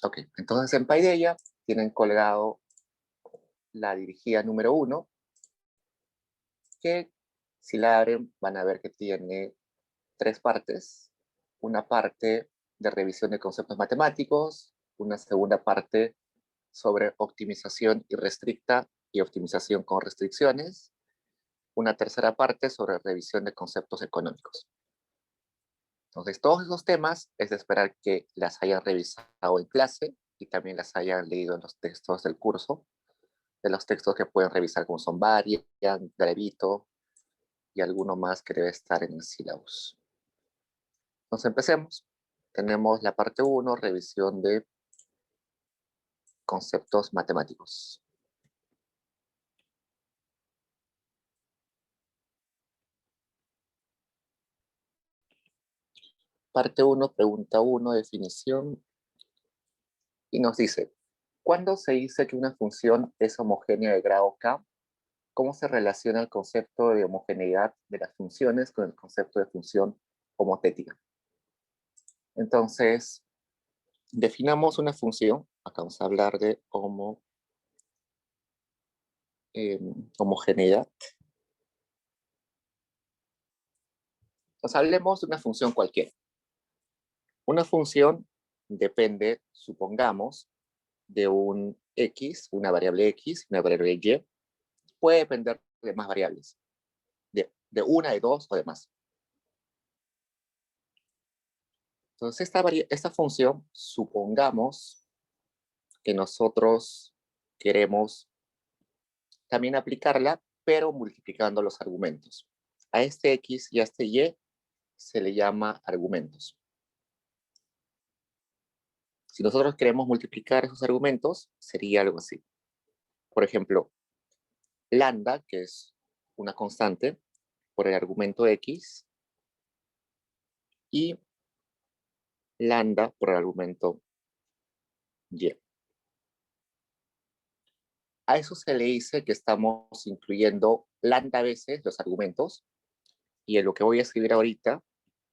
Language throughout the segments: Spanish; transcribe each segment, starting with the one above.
Ok, entonces en Paideia tienen colgado la dirigida número 1, que si la abren van a ver que tiene 3 partes. Una parte de revisión de conceptos matemáticos, una segunda parte sobre optimización irrestricta y optimización con restricciones, una tercera parte sobre revisión de conceptos económicos. Entonces, todos esos temas es de esperar que las hayan revisado en clase y también las hayan leído en los textos del curso, de los textos que pueden revisar como son Variant, Gravito y alguno más que debe estar en el syllabus. Entonces, empecemos. Tenemos la parte 1, revisión de conceptos matemáticos. Parte 1, pregunta 1, definición. Y nos dice, ¿cuándo se dice que una función es homogénea de grado K? ¿Cómo se relaciona el concepto de homogeneidad de las funciones con el concepto de función homotética? Entonces, definamos una función. Acá vamos a hablar de homogeneidad. Entonces, hablemos de una función cualquiera. Una función depende, supongamos, de un X, una variable X, una variable Y. Puede depender de más variables, de una, de dos o de más. Entonces, esta función, supongamos que nosotros queremos también aplicarla, pero multiplicando los argumentos. A este X y a este Y se le llama argumentos. Si nosotros queremos multiplicar esos argumentos, sería algo así. Por ejemplo, lambda, que es una constante, por el argumento X, y lambda por el argumento Y. A eso se le dice que estamos incluyendo lambda veces los argumentos, y en lo que voy a escribir ahorita,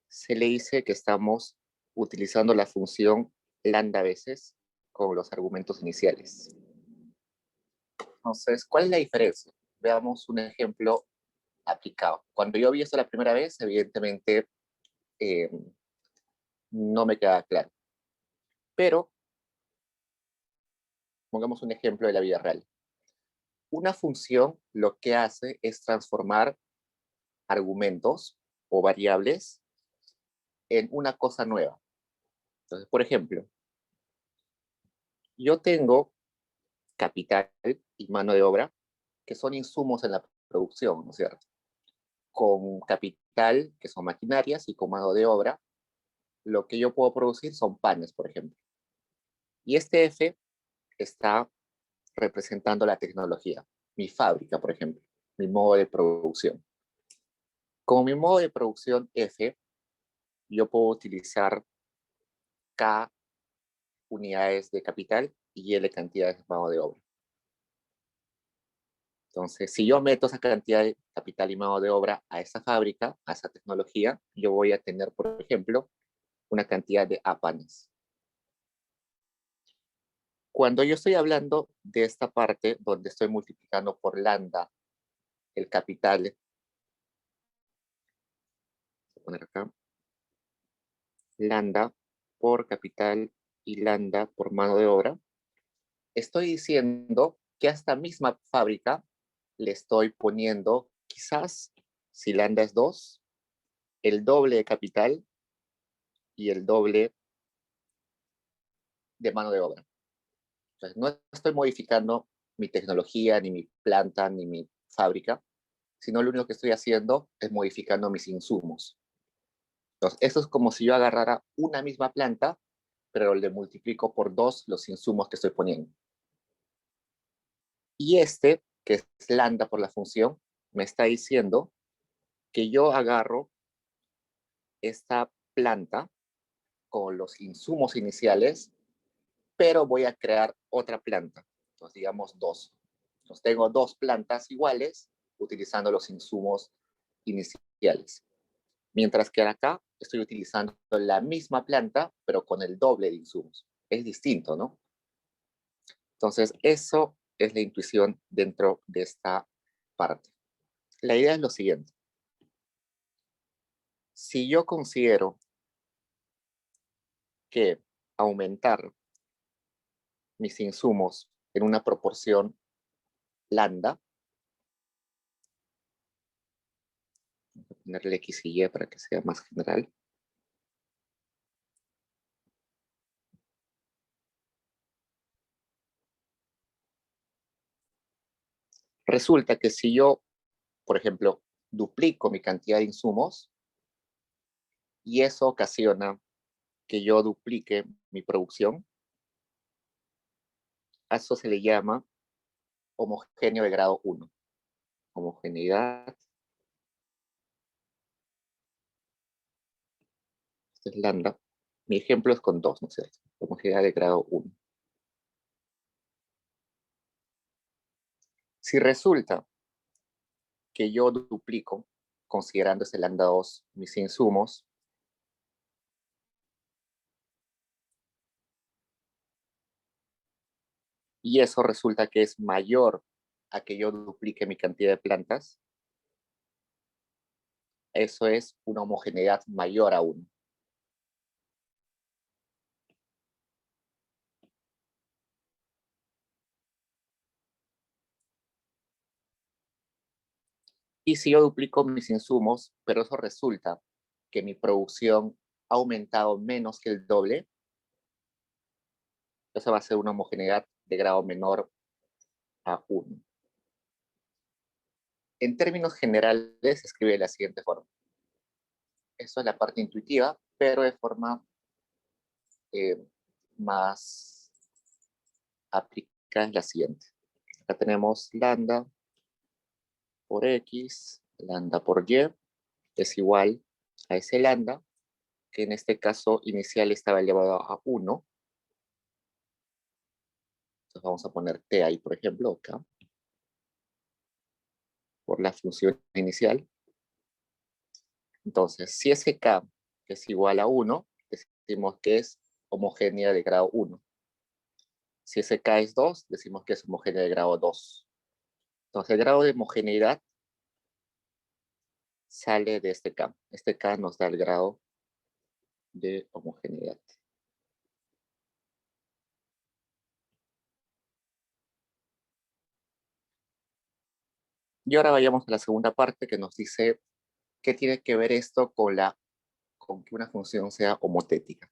se le dice que estamos utilizando la función lambda veces con los argumentos iniciales. Entonces, ¿cuál es la diferencia? Veamos un ejemplo aplicado. Cuando yo vi esto la primera vez, evidentemente no me queda claro. Pero, pongamos un ejemplo de la vida real. Una función lo que hace es transformar argumentos o variables en una cosa nueva. Entonces, por ejemplo, yo tengo capital y mano de obra, que son insumos en la producción, ¿no es cierto? Con capital, que son maquinarias, y con mano de obra, lo que yo puedo producir son panes, por ejemplo. Y este F está representando la tecnología, mi fábrica, por ejemplo, mi modo de producción. Como mi modo de producción F, yo puedo utilizar K unidades de capital y L cantidades de mano de obra. Entonces, si yo meto esa cantidad de capital y mano de obra a esa fábrica, a esa tecnología, yo voy a tener, por ejemplo, una cantidad de A panes. Cuando yo estoy hablando de esta parte donde estoy multiplicando por lambda el capital, voy a poner acá, lambda por capital y lambda por mano de obra, estoy diciendo que a esta misma fábrica le estoy poniendo, quizás, si lambda es 2, el doble de capital y el doble de mano de obra. Entonces, no estoy modificando mi tecnología, ni mi planta, ni mi fábrica, sino lo único que estoy haciendo es modificando mis insumos. Entonces, eso es como si yo agarrara una misma planta, pero le multiplico por 2 los insumos que estoy poniendo. Y este, que es lambda por la función, me está diciendo que yo agarro esta planta con los insumos iniciales, pero voy a crear otra planta. Entonces, digamos 2. Entonces, tengo 2 plantas iguales utilizando los insumos iniciales. Mientras que acá estoy utilizando la misma planta, pero con el doble de insumos. es distinto, ¿no? Entonces, eso es la intuición dentro de esta parte. La idea es lo siguiente. Si yo considero que aumentar mis insumos en una proporción lambda, voy a ponerle X y Y para que sea más general. Resulta que si yo, por ejemplo, duplico mi cantidad de insumos y eso ocasiona que yo duplique mi producción, a eso se le llama homogéneo de grado 1. Homogeneidad, esta es lambda. Mi ejemplo es con 2, ¿no es cierto? Homogeneidad de grado 1. Si resulta que yo duplico, considerando ese lambda 2, mis insumos, y eso resulta que es mayor a que yo duplique mi cantidad de plantas, eso es una homogeneidad mayor a 1. Y si yo duplico mis insumos, pero eso resulta que mi producción ha aumentado menos que el doble, eso va a ser una homogeneidad de grado menor a 1. En términos generales, se escribe de la siguiente forma. Eso es la parte intuitiva, pero de forma más aplicada es la siguiente. Acá tenemos lambda por X, lambda por Y, es igual a ese lambda, que en este caso inicial estaba elevado a 1. Entonces vamos a poner T ahí, por ejemplo, acá, por la función inicial. Entonces, si ese K es igual a 1, decimos que es homogénea de grado 1. Si ese K es 2, decimos que es homogénea de grado 2. Entonces, el grado de homogeneidad sale de este K. Este K nos da el grado de homogeneidad. Y ahora vayamos a la segunda parte que nos dice qué tiene que ver esto con que una función sea homotética.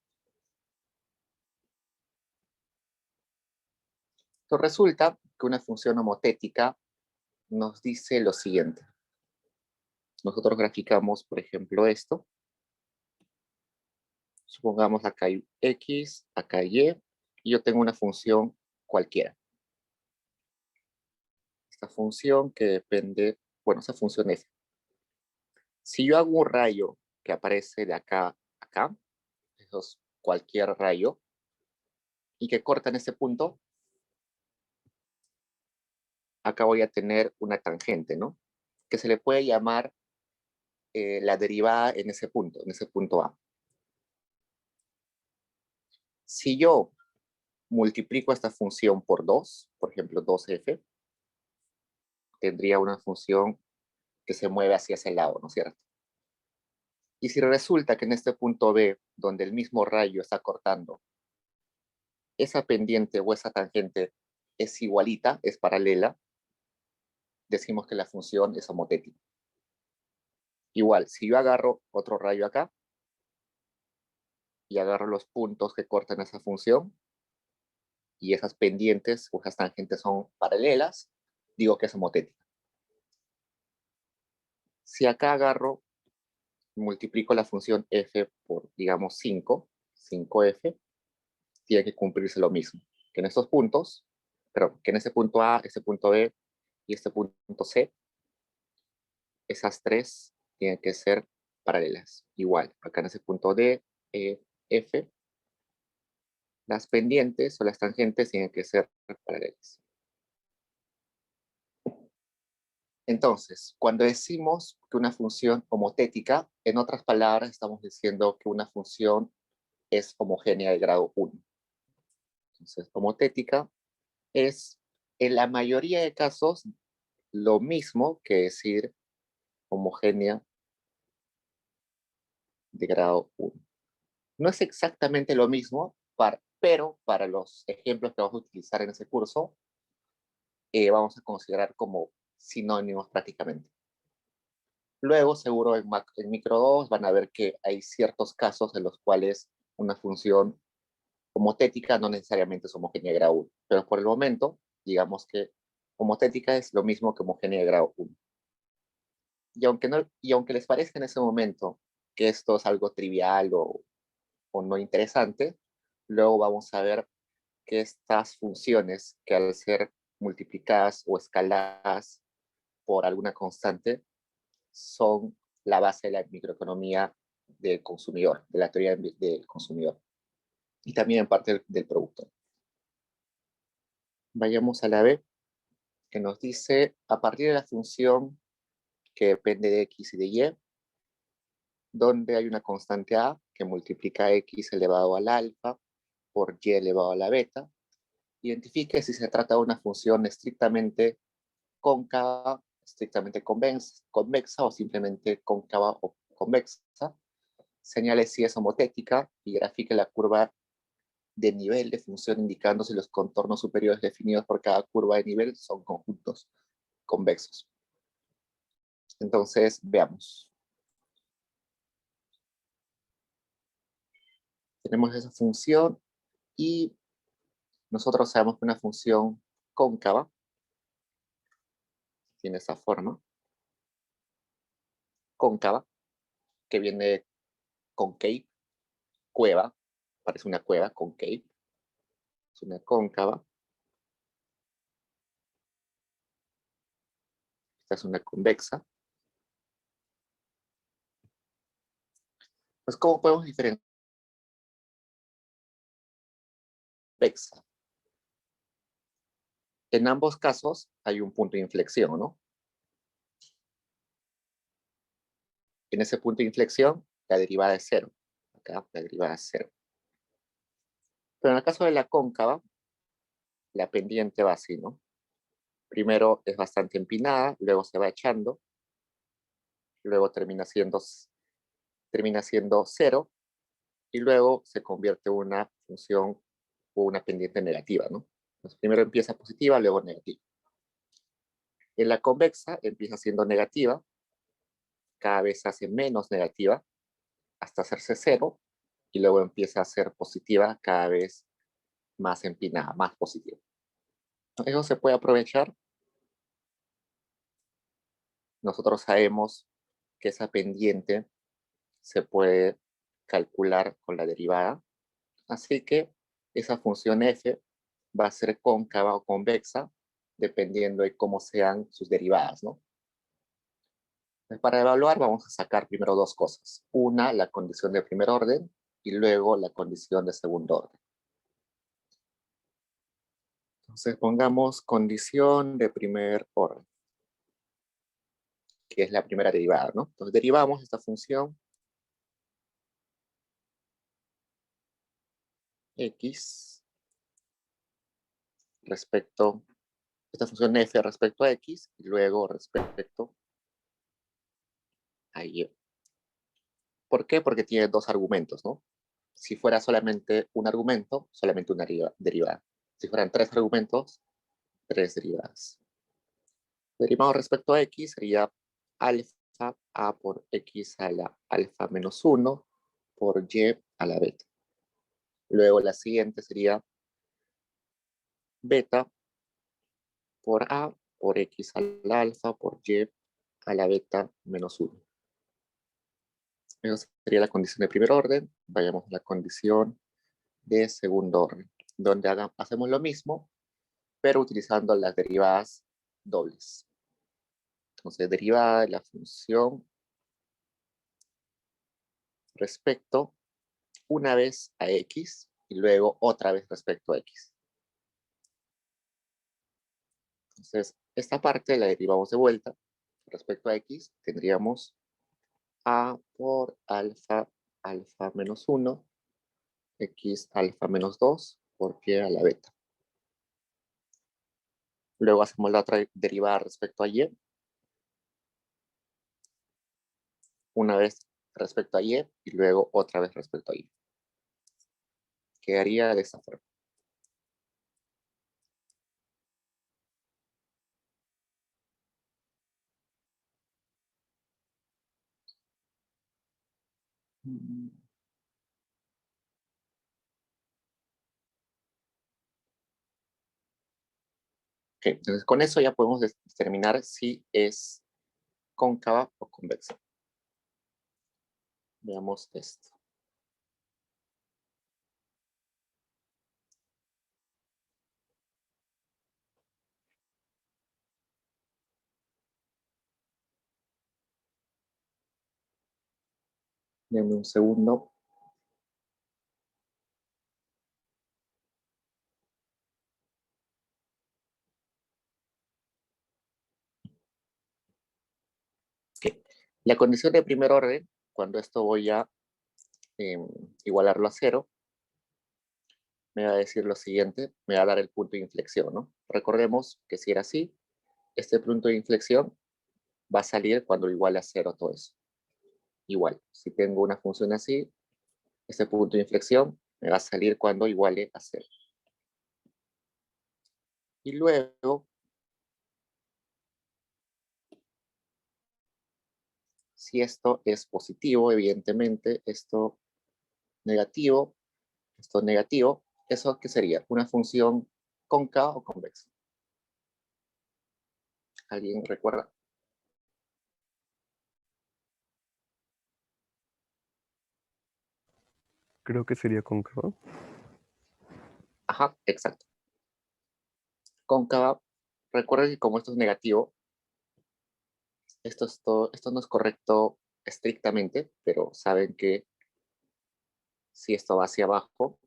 Entonces resulta que una función homotética nos dice lo siguiente. Nosotros graficamos, por ejemplo, esto. Supongamos acá hay X, acá hay Y, y yo tengo una función cualquiera. Esta función que depende, bueno, esa función F. Si yo hago un rayo que aparece de acá a acá, eso es cualquier rayo, y que corta en este punto, acá voy a tener una tangente, ¿no? Que se le puede llamar la derivada en ese punto A. Si yo multiplico esta función por 2, por ejemplo 2f, tendría una función que se mueve hacia ese lado, ¿no es cierto? Y si resulta que en este punto B, donde el mismo rayo está cortando, esa pendiente o esa tangente es igualita, es paralela, decimos que la función es homotética. Igual, si yo agarro otro rayo acá y agarro los puntos que cortan esa función y esas pendientes o esas tangentes son paralelas, digo que es homotética. Si acá agarro, multiplico la función f por, digamos, 5f, tiene que cumplirse lo mismo. Que en estos puntos, pero que en ese punto A, este punto B y este punto C, esas tres tienen que ser paralelas. Igual, acá en ese punto D, E, F, las pendientes o las tangentes tienen que ser paralelas. Entonces, cuando decimos que una función homotética, en otras palabras, estamos diciendo que una función es homogénea de grado 1. Entonces, homotética es en la mayoría de casos lo mismo que decir homogénea de grado 1. No es exactamente lo mismo, pero para los ejemplos que vamos a utilizar en ese curso, vamos a considerar como sinónimos prácticamente. Luego, seguro en micro 2 van a ver que hay ciertos casos en los cuales una función homotética no necesariamente es homogénea de grado 1, pero por el momento, digamos que homotética es lo mismo que homogénea de grado 1. Y aunque les parezca en ese momento que esto es algo trivial o no interesante, luego vamos a ver que estas funciones, que al ser multiplicadas o escaladas por alguna constante, son la base de la microeconomía del consumidor, de la teoría del consumidor, y también en parte del productor. Vayamos a la B, que nos dice, a partir de la función que depende de x y de y, donde hay una constante a que multiplica x elevado al alfa por y elevado a la beta, identifique si se trata de una función estrictamente cóncava, estrictamente convexa o simplemente cóncava o convexa. Señale si es homotética y grafique la curva de nivel de función indicando si los contornos superiores definidos por cada curva de nivel son conjuntos convexos. Entonces, veamos. Tenemos esa función y nosotros sabemos que una función cóncava tiene esa forma, cóncava, que viene de concave, cueva, parece una cueva, concave, es una cóncava. Esta es una convexa. Pues, ¿cómo podemos diferenciar convexa? En ambos casos hay un punto de inflexión, ¿no? En ese punto de inflexión, la derivada es 0. Acá, la derivada es 0. Pero en el caso de la cóncava, la pendiente va así, ¿no? Primero es bastante empinada, luego se va echando, luego termina siendo 0, y luego se convierte en una función o una pendiente negativa, ¿no? Entonces, primero empieza positiva, luego negativa. En la convexa empieza siendo negativa, cada vez se hace menos negativa, hasta hacerse 0, y luego empieza a ser positiva cada vez más empinada, más positiva. Eso se puede aprovechar. Nosotros sabemos que esa pendiente se puede calcular con la derivada, así que esa función f va a ser cóncava o convexa dependiendo de cómo sean sus derivadas, ¿no? Para evaluar vamos a sacar primero dos cosas. Una, la condición de primer orden, y luego la condición de segundo orden. Entonces pongamos condición de primer orden, que es la primera derivada, ¿no? Entonces derivamos esta función x respecto, esta función f respecto a x, y luego respecto a y. ¿Por qué? Porque tiene dos argumentos, ¿no? Si fuera solamente un argumento, solamente una derivada. Si fueran tres argumentos, tres derivadas. Derivado respecto a x sería alfa a por x a la alfa menos 1 por y a la beta. Luego la siguiente sería beta por a por x al alfa por y a la beta menos 1. Eso sería la condición de primer orden. Vayamos a la condición de segundo orden, donde hacemos lo mismo, pero utilizando las derivadas dobles. Entonces, derivada de la función respecto una vez a x y luego otra vez respecto a x. Entonces, esta parte la derivamos de vuelta. Respecto a x, tendríamos a por alfa, alfa menos 1, x alfa menos 2 por pie a la beta. Luego hacemos la otra derivada respecto a y. Una vez respecto a y luego otra vez respecto a y. Quedaría de esta forma. Ok, entonces con eso ya podemos determinar si es cóncava o convexa. Veamos esto. Denme un segundo. Okay. La condición de primer orden, cuando esto voy a igualarlo a 0, me va a decir lo siguiente, me va a dar el punto de inflexión, ¿no? Recordemos que si era así, este punto de inflexión va a salir cuando iguale a 0 todo eso. Igual, si tengo una función así, este punto de inflexión me va a salir cuando iguale a 0. Y luego, si esto es positivo, evidentemente, esto negativo, ¿eso qué sería? ¿Una función cóncava o convexa? ¿Alguien recuerda? Creo que sería cóncava. Ajá, exacto. Cóncava, recuerden que como esto es negativo, esto no es correcto estrictamente, pero saben que si esto va hacia abajo,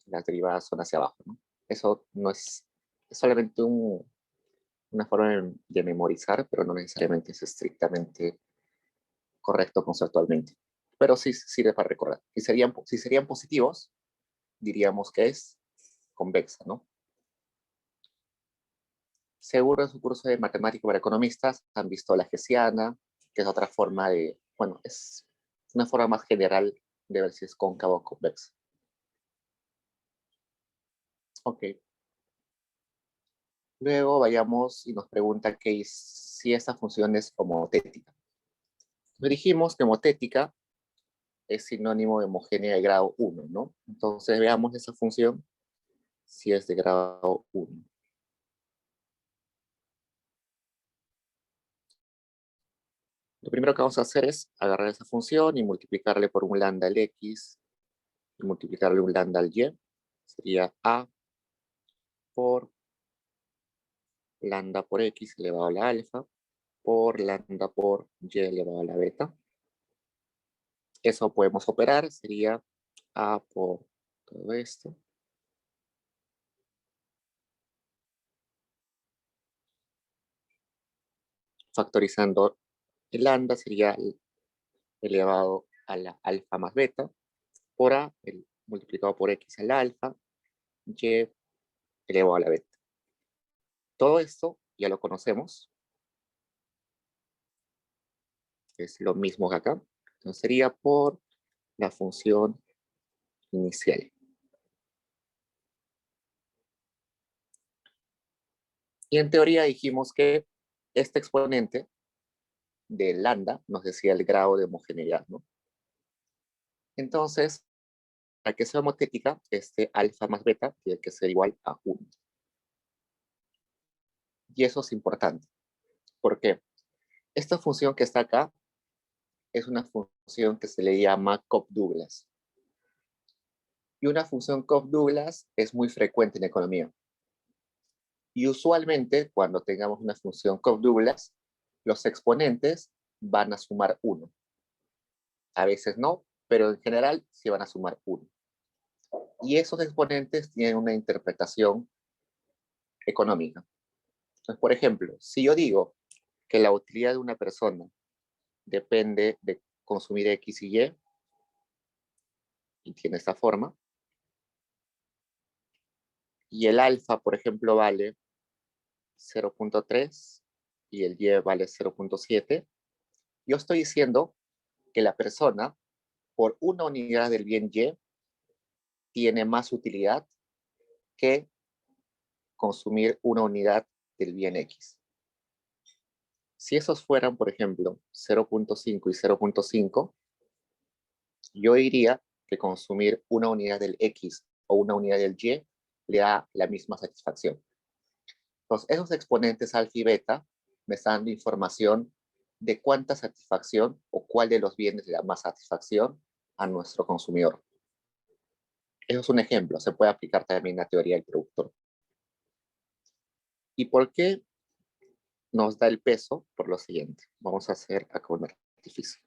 las derivadas son hacia abajo, ¿no? Eso no es solamente una forma de memorizar, pero no necesariamente es estrictamente correcto conceptualmente. Pero sí sirve para recordar. Si serían positivos, diríamos que es convexa, ¿no? Seguro en su curso de matemática para economistas han visto la hessiana, que es otra forma de, bueno, es una forma más general de ver si es cóncavo o convexa. Ok. Luego vayamos y nos pregunta que si esta función es homotética. Dijimos que homotética es sinónimo de homogénea de grado 1, ¿no? Entonces veamos esa función si es de grado 1. Lo primero que vamos a hacer es agarrar esa función y multiplicarle por un lambda al x y multiplicarle un lambda al y. Sería a por lambda por x elevado a la alfa por lambda por y elevado a la beta. Eso podemos operar, sería a por todo esto. Factorizando el lambda sería elevado a la alfa más beta por a multiplicado por x a la alfa y elevado a la beta. Todo esto ya lo conocemos. Es lo mismo que acá. Entonces sería por la función inicial. Y en teoría dijimos que este exponente de lambda nos decía el grado de homogeneidad, ¿no? Entonces, para que sea homotética, este alfa más beta tiene que ser igual a 1. Y eso es importante. ¿Por qué? Esta función que está acá es una función que se le llama Cobb-Douglas. Y una función Cobb-Douglas es muy frecuente en economía. Y usualmente, cuando tengamos una función Cobb-Douglas, los exponentes van a sumar 1. A veces no, pero en general sí van a sumar 1. Y esos exponentes tienen una interpretación económica. Entonces, por ejemplo, si yo digo que la utilidad de una persona depende de consumir X y tiene esta forma, y el alfa, por ejemplo, vale 0.3 y el y vale 0.7, yo estoy diciendo que la persona, por una unidad del bien y, tiene más utilidad que consumir una unidad del bien X. Si esos fueran, por ejemplo, 0.5 y 0.5, yo diría que consumir una unidad del X o una unidad del Y le da la misma satisfacción. Entonces, esos exponentes alfa y beta me están dando información de cuánta satisfacción o cuál de los bienes le da más satisfacción a nuestro consumidor. Eso es un ejemplo, se puede aplicar también la teoría del productor. ¿Y por qué nos da el peso? Por lo siguiente. Vamos a hacer acá un artificio.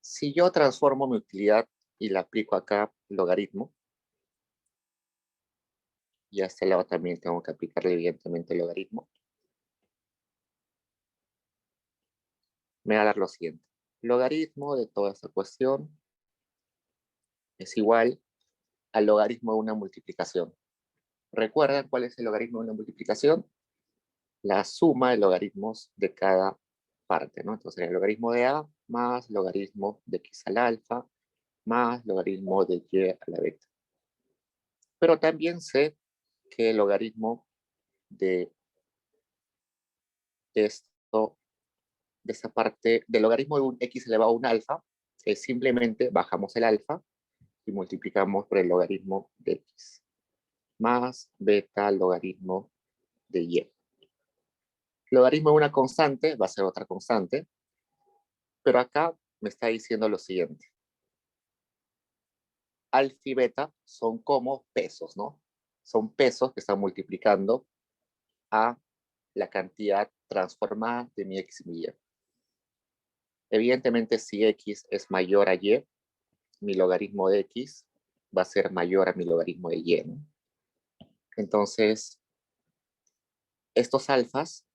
Si yo transformo mi utilidad y la aplico acá logaritmo, y a este lado también tengo que aplicarle evidentemente el logaritmo, me va a dar lo siguiente. Logaritmo de toda esta cuestión es igual al logaritmo de una multiplicación. ¿Recuerdan cuál es el logaritmo de una multiplicación? La suma de logaritmos de cada parte, ¿no? Entonces, el logaritmo de A más logaritmo de X al alfa más logaritmo de Y a la beta. Pero también sé que el logaritmo de esto, de esta parte, del logaritmo de un X elevado a un alfa, es simplemente bajamos el alfa y multiplicamos por el logaritmo de X más beta logaritmo de Y. Logaritmo de una constante va a ser otra constante, pero acá me está diciendo lo siguiente. Alfa y beta son como pesos, ¿no? Son pesos que están multiplicando a la cantidad transformada de mi X y mi Y. Evidentemente, si X es mayor a Y, mi logaritmo de X va a ser mayor a mi logaritmo de Y, ¿no? Entonces, estos alfas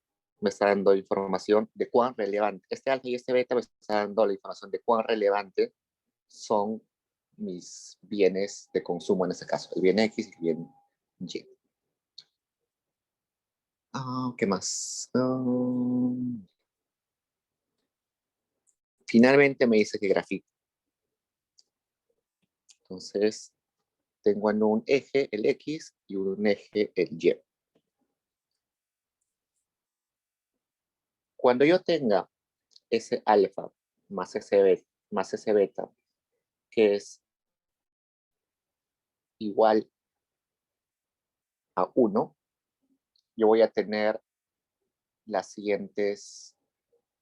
me están dando información de cuán relevante, este alfa y este beta me están dando la información de cuán relevante son mis bienes de consumo en este caso, el bien X y el bien Y. ¿Qué más? Finalmente me dice que grafique. Entonces, tengo en un eje el X y un eje el Y. Cuando yo tenga ese alfa más ese beta, que es igual a 1, yo voy a tener las siguientes,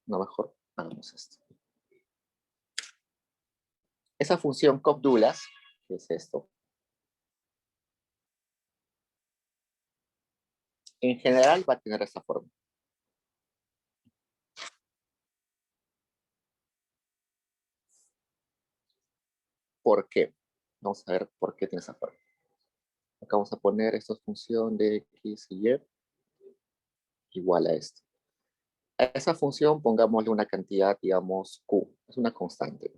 no mejor, hagamos esto. Esa función copdulas, que es esto, en general va a tener esta forma. ¿Por qué? Vamos a ver por qué tiene esa forma. Acá vamos a poner esta función de X y Y igual a esto. A esa función pongámosle una cantidad, digamos, Q. Es una constante.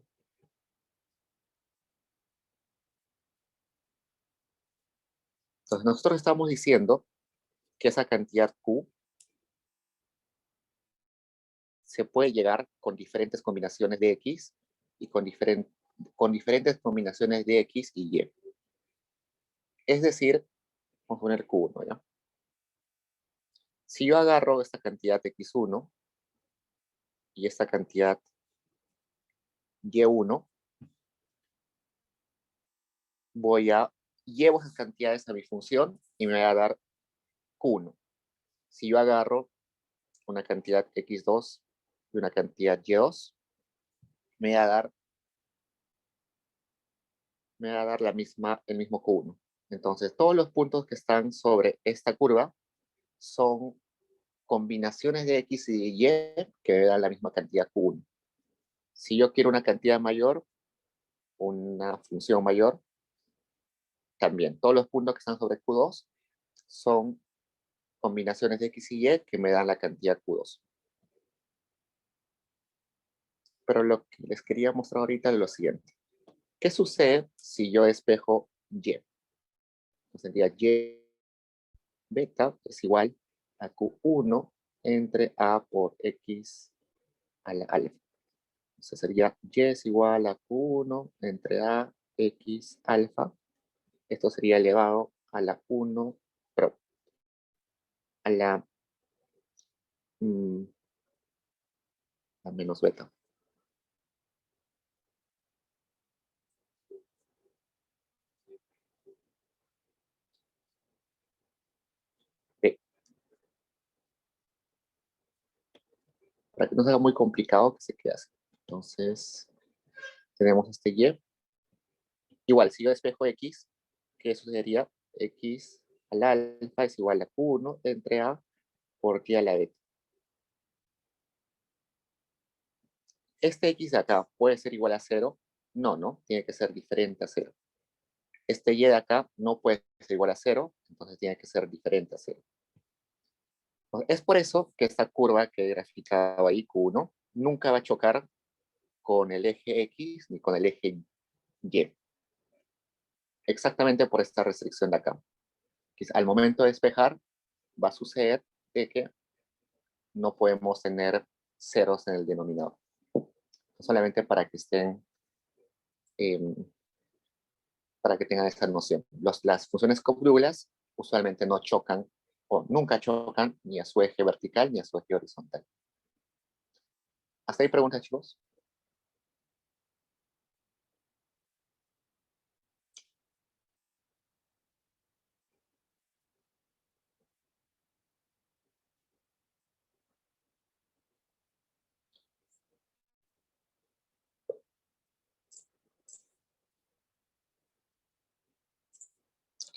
Entonces, nosotros estamos diciendo que esa cantidad Q se puede llegar con diferentes combinaciones de X y con diferentes combinaciones de X y Y. Es decir, vamos a poner Q1, ¿ya? Si yo agarro esta cantidad X1 y esta cantidad Y1, llevo esas cantidades a mi función y me va a dar Q1. Si yo agarro una cantidad X2 y una cantidad Y2, me va a dar el mismo Q1. Entonces, todos los puntos que están sobre esta curva son combinaciones de X y Y que me dan la misma cantidad Q1. Si yo quiero una cantidad mayor, una función mayor, también todos los puntos que están sobre Q2 son combinaciones de X y Y que me dan la cantidad Q2. Pero lo que les quería mostrar ahorita es lo siguiente. ¿Qué sucede si yo despejo Y? Sería y beta es igual a Q1 entre A por X a la alfa. Entonces sería y es igual a Q1 entre A, X, alfa. Esto sería elevado a la 1, pero a la, a menos beta. B. Para que no sea muy complicado, que se quede así. Entonces, tenemos este y. Igual, si yo despejo x, ¿qué sucedería? X al alfa es igual a Q1 entre A por T a la beta. Este x de acá puede ser igual a 0. No, no, tiene que ser diferente a 0. Este y de acá no puede ser igual a 0, entonces tiene que ser diferente a 0. Es por eso que esta curva que he graficado ahí, Q1, nunca va a chocar con el eje X ni con el eje Y. Exactamente por esta restricción de acá. Al momento de despejar, va a suceder de que no podemos tener ceros en el denominador. Solamente para que estén, para que tengan esta noción. Las funciones congruas usualmente no chocan o nunca chocan ni a su eje vertical ni a su eje horizontal. ¿Hasta ahí preguntas, chicos?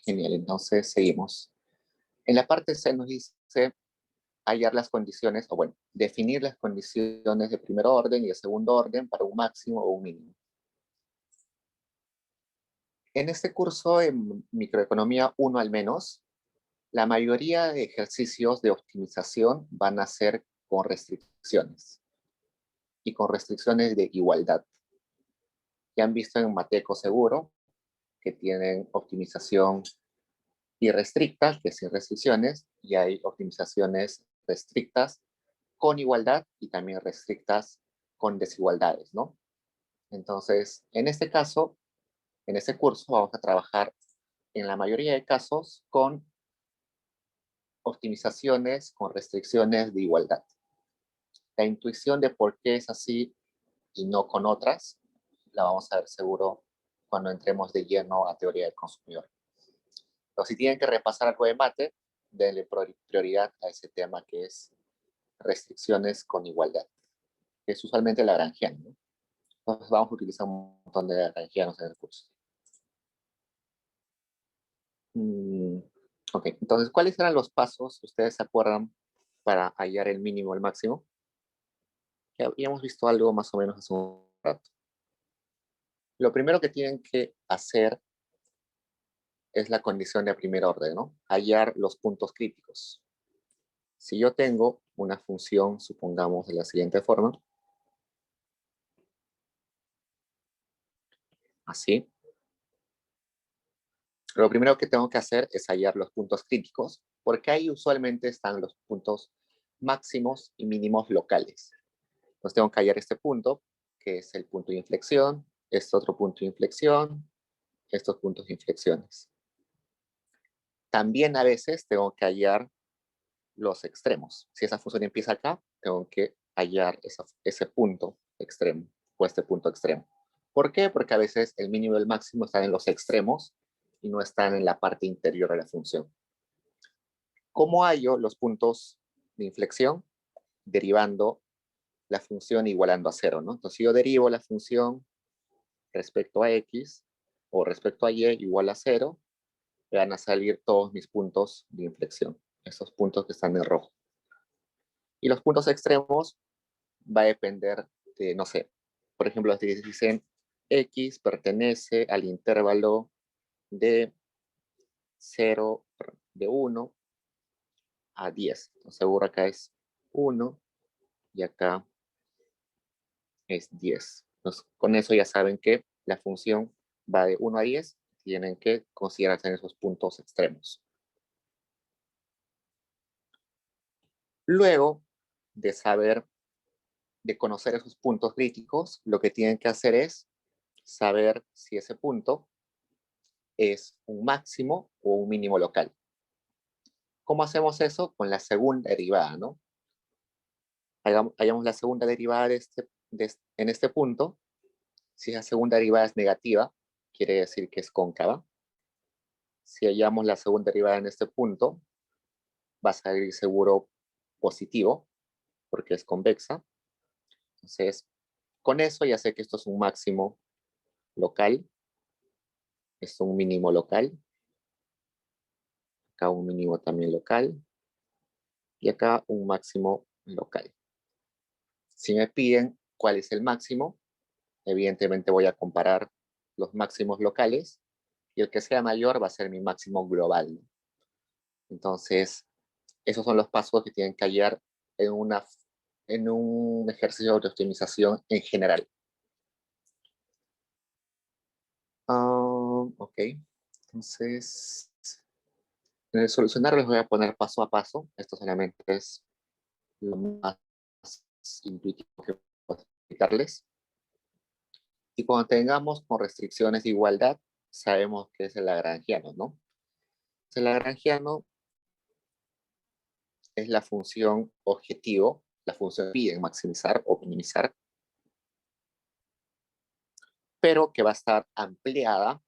Genial, entonces seguimos. En la parte C nos dice hallar las condiciones, o bueno, definir las condiciones de primer orden y de segundo orden para un máximo o un mínimo. En este curso en microeconomía 1 al menos, la mayoría de ejercicios de optimización van a ser con restricciones y con restricciones de igualdad. Ya han visto en Mateco seguro que tienen optimización irrestricta, que es sin restricciones, y hay optimizaciones restrictas con igualdad y también restrictas con desigualdades, ¿no? Entonces, en este caso, en este curso vamos a trabajar en la mayoría de casos con optimizaciones con restricciones de igualdad. La intuición de por qué es así y no con otras, la vamos a ver seguro cuando entremos de lleno a teoría del consumidor. Pero si tienen que repasar algo de mate, denle prioridad a ese tema que es restricciones con igualdad, que es usualmente lagrangiano, ¿no? Entonces vamos a utilizar un montón de lagrangianos en el curso. Ok, entonces, ¿cuáles eran los pasos, ustedes se acuerdan, para hallar el mínimo o el máximo? Ya habíamos visto algo más o menos hace un rato. Lo primero que tienen que hacer es la condición de primer orden, ¿no? Hallar los puntos críticos. Si yo tengo una función, supongamos de la siguiente forma, así, lo primero que tengo que hacer es hallar los puntos críticos, porque ahí usualmente están los puntos máximos y mínimos locales. Entonces tengo que hallar este punto, que es el punto de inflexión, este otro punto de inflexión, estos puntos de inflexiones. También a veces tengo que hallar los extremos. Si esa función empieza acá, tengo que hallar ese punto extremo o este punto extremo. ¿Por qué? Porque a veces el mínimo y el máximo están en los extremos y no están en la parte interior de la función. ¿Cómo hallo los puntos de inflexión? Derivando la función igualando a cero, ¿no? Entonces, si yo derivo la función respecto a x o respecto a y igual a 0, me van a salir todos mis puntos de inflexión, esos puntos que están en rojo. Y los puntos extremos va a depender de, no sé, por ejemplo, si dicen x pertenece al intervalo de 0, de 1 a 10. Entonces, seguro acá es 1 y acá es 10. Entonces, con eso ya saben que la función va de 1 a 10, tienen que considerarse en esos puntos extremos. Luego de conocer esos puntos críticos, lo que tienen que hacer es saber si ese punto es un máximo o un mínimo local. ¿Cómo hacemos eso? Con la segunda derivada, ¿no? Hagamos la segunda derivada en este punto. Si la segunda derivada es negativa, quiere decir que es cóncava. Si hallamos la segunda derivada en este punto, va a salir seguro positivo, porque es convexa. Entonces, con eso ya sé que esto es un máximo local, esto es un mínimo local, acá un mínimo también local, y acá un máximo local. Si me piden cuál es el máximo, evidentemente voy a comparar los máximos locales, y el que sea mayor va a ser mi máximo global. Entonces, esos son los pasos que tienen que hallar en un ejercicio de optimización en general. Ok, entonces en el solucionario les voy a poner paso a paso. Esto solamente es lo más intuitivo que puedo explicarles. Y cuando tengamos con restricciones de igualdad, sabemos que es el lagrangiano, ¿no? El lagrangiano es la función objetivo, la función que piden maximizar o minimizar, pero que va a estar ampliada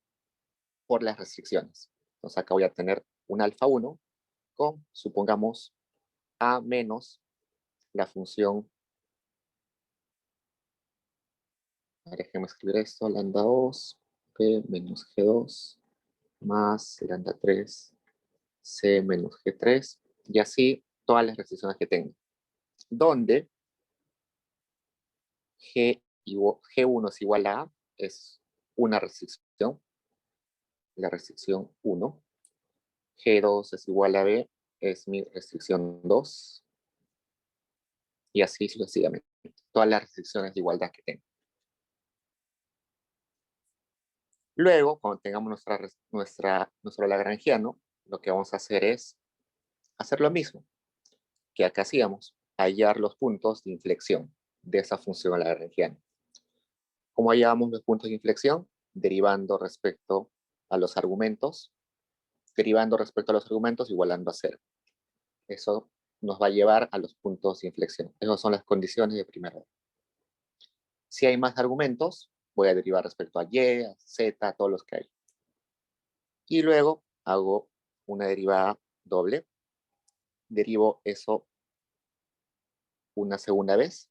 por las restricciones. Entonces acá voy a tener un alfa 1 con, supongamos, a menos la función, déjenme escribir esto, lambda 2, p menos g2, más lambda 3, c menos g3, y así todas las restricciones que tengo. Donde G1 es igual a es una restricción, la restricción 1. G2 es igual a B, es mi restricción 2. Y así sucesivamente. Todas las restricciones de igualdad que tengo. Luego, cuando tengamos nuestro lagrangiano, lo que vamos a hacer es hacer lo mismo que acá hacíamos, hallar los puntos de inflexión de esa función lagrangiana. ¿Cómo hallamos los puntos de inflexión? Derivando respecto a los argumentos, igualando a 0. Eso nos va a llevar a los puntos de inflexión. Esas son las condiciones de primer orden. Si hay más argumentos, voy a derivar respecto a y, a z, a todos los que hay. Y luego hago una derivada doble. Derivo eso una segunda vez.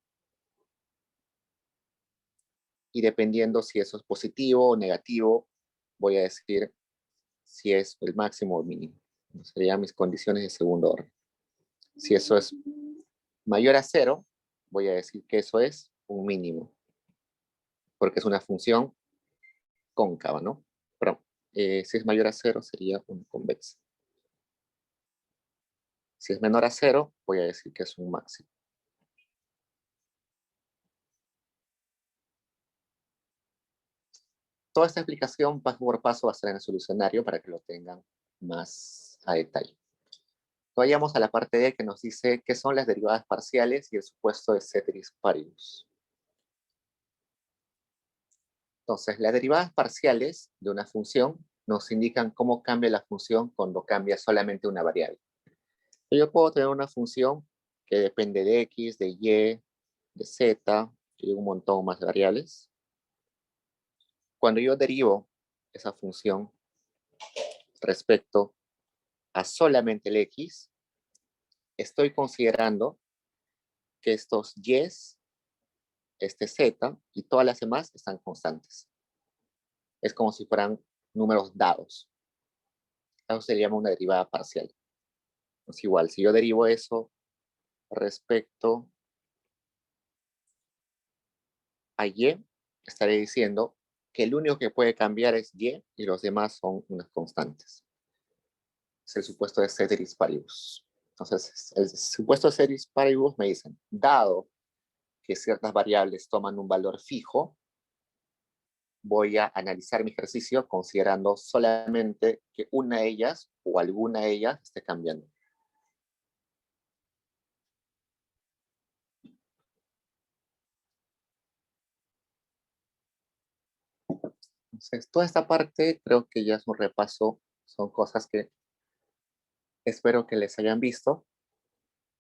Y dependiendo si eso es positivo o negativo, voy a decir si es el máximo o el mínimo. Serían mis condiciones de segundo orden. Si eso es mayor a 0, voy a decir que eso es un mínimo, porque es una función cóncava, ¿no? Perdón, si es mayor a 0 sería una convexa. Si es menor a 0, voy a decir que es un máximo. Toda esta explicación paso por paso va a estar en el solucionario para que lo tengan más a detalle. Vayamos a la parte D que nos dice qué son las derivadas parciales y el supuesto de ceteris paribus. Entonces, las derivadas parciales de una función nos indican cómo cambia la función cuando cambia solamente una variable. Yo puedo tener una función que depende de x, de y, de z y un montón más de variables. Cuando yo derivo esa función respecto a solamente el x, estoy considerando que estos y's, este z y todas las demás están constantes. Es como si fueran números dados. Eso se llama una derivada parcial. Es igual, si yo derivo eso respecto a y, estaré diciendo que el único que puede cambiar es y los demás son unas constantes. Es el supuesto de ceteris paribus. Entonces, el supuesto de ceteris paribus me dicen, dado que ciertas variables toman un valor fijo, voy a analizar mi ejercicio considerando solamente que una de ellas o alguna de ellas esté cambiando. Entonces, toda esta parte creo que ya es un repaso, son cosas que espero que les hayan visto.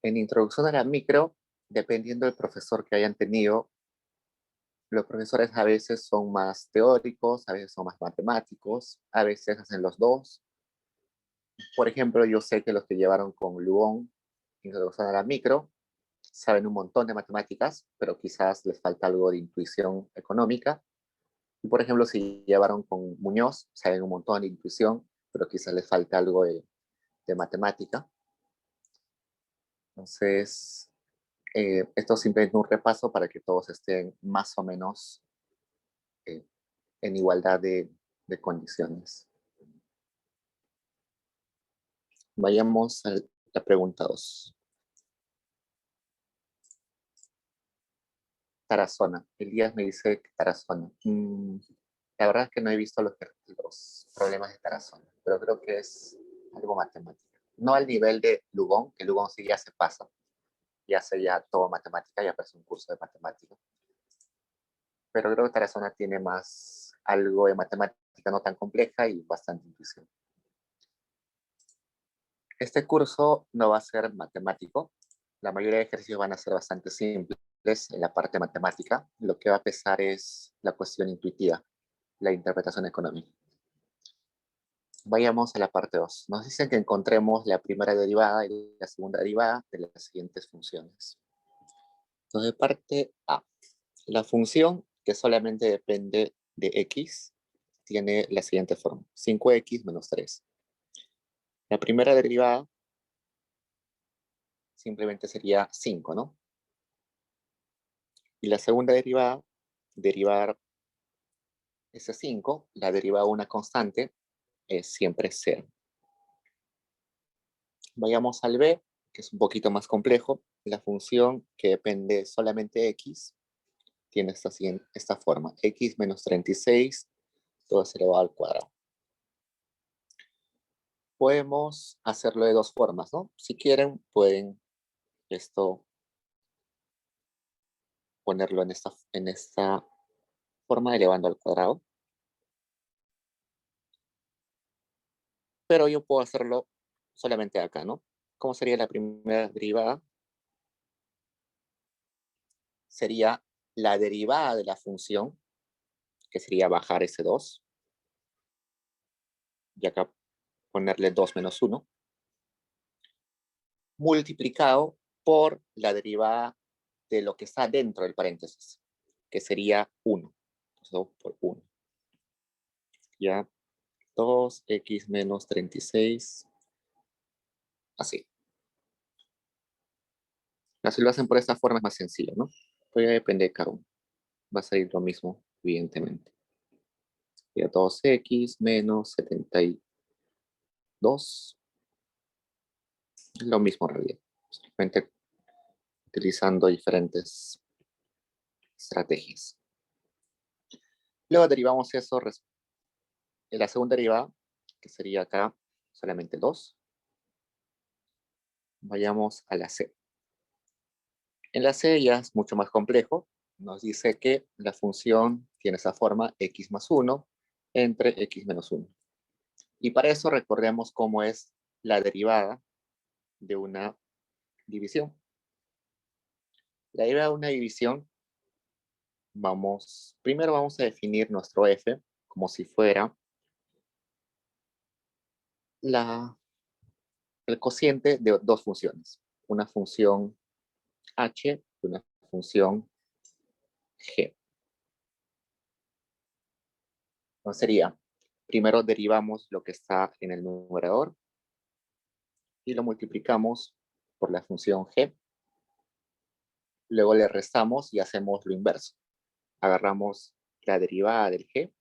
En introducción a la micro, dependiendo del profesor que hayan tenido, los profesores a veces son más teóricos, a veces son más matemáticos, a veces hacen los dos. Por ejemplo, yo sé que los que llevaron con Luón introducción a la micro saben un montón de matemáticas, pero quizás les falta algo de intuición económica. Y por ejemplo, si llevaron con Muñoz, saben un montón de intuición, pero quizás les falta algo de matemática. Entonces, esto es simplemente un repaso para que todos estén más o menos eh, en igualdad de condiciones. Vayamos a la pregunta 2. Tarazona. Elías me dice que Tarazona. La verdad es que no he visto los problemas de Tarazona, pero creo que es algo matemático. No al nivel de Lugón, que Lugón sí ya se pasa, ya sé ya todo matemática, ya parece un curso de matemática. Pero creo que Tarazona tiene más algo de matemática no tan compleja y bastante intuición. Este curso no va a ser matemático. La mayoría de ejercicios van a ser bastante simples en la parte matemática. Lo que va a pesar es la cuestión intuitiva, la interpretación económica. Vayamos a la parte 2. Nos dicen que encontremos la primera derivada y la segunda derivada de las siguientes funciones. Entonces, parte A. La función que solamente depende de x tiene la siguiente forma. 5x menos 3. La primera derivada simplemente sería 5, ¿no? Y la segunda derivada, derivar ese 5, la derivada de una constante, es siempre 0. Vayamos al B, que es un poquito más complejo. La función que depende solamente de x tiene esta forma. X menos 36, todo es elevado al cuadrado. Podemos hacerlo de dos formas, ¿no? Si quieren, pueden esto ponerlo en esta forma elevando al cuadrado. Pero yo puedo hacerlo solamente acá, ¿no? ¿Cómo sería la primera derivada? Sería la derivada de la función, que sería bajar ese 2, y acá ponerle 2 menos 1, multiplicado por la derivada de lo que está dentro del paréntesis, que sería 1. Entonces, 2 por 1. Ya, 2x menos 36, así. Si lo hacen por esta forma es más sencillo, ¿no? Pero ya depende de cada uno. Va a salir lo mismo, evidentemente. Ya 2x menos 72. Es lo mismo en realidad. Simplemente utilizando diferentes estrategias. Luego derivamos eso en la segunda derivada, que sería acá solamente 2. Vayamos a la C. En la C ya es mucho más complejo. Nos dice que la función tiene esa forma x más 1 entre x menos 1. Y para eso recordemos cómo es la derivada de una división. La derivada de una división, primero vamos a definir nuestro f como si fuera el cociente de dos funciones. Una función h y una función g. Entonces sería, primero derivamos lo que está en el numerador y lo multiplicamos por la función g. Luego le restamos y hacemos lo inverso. Agarramos la derivada del g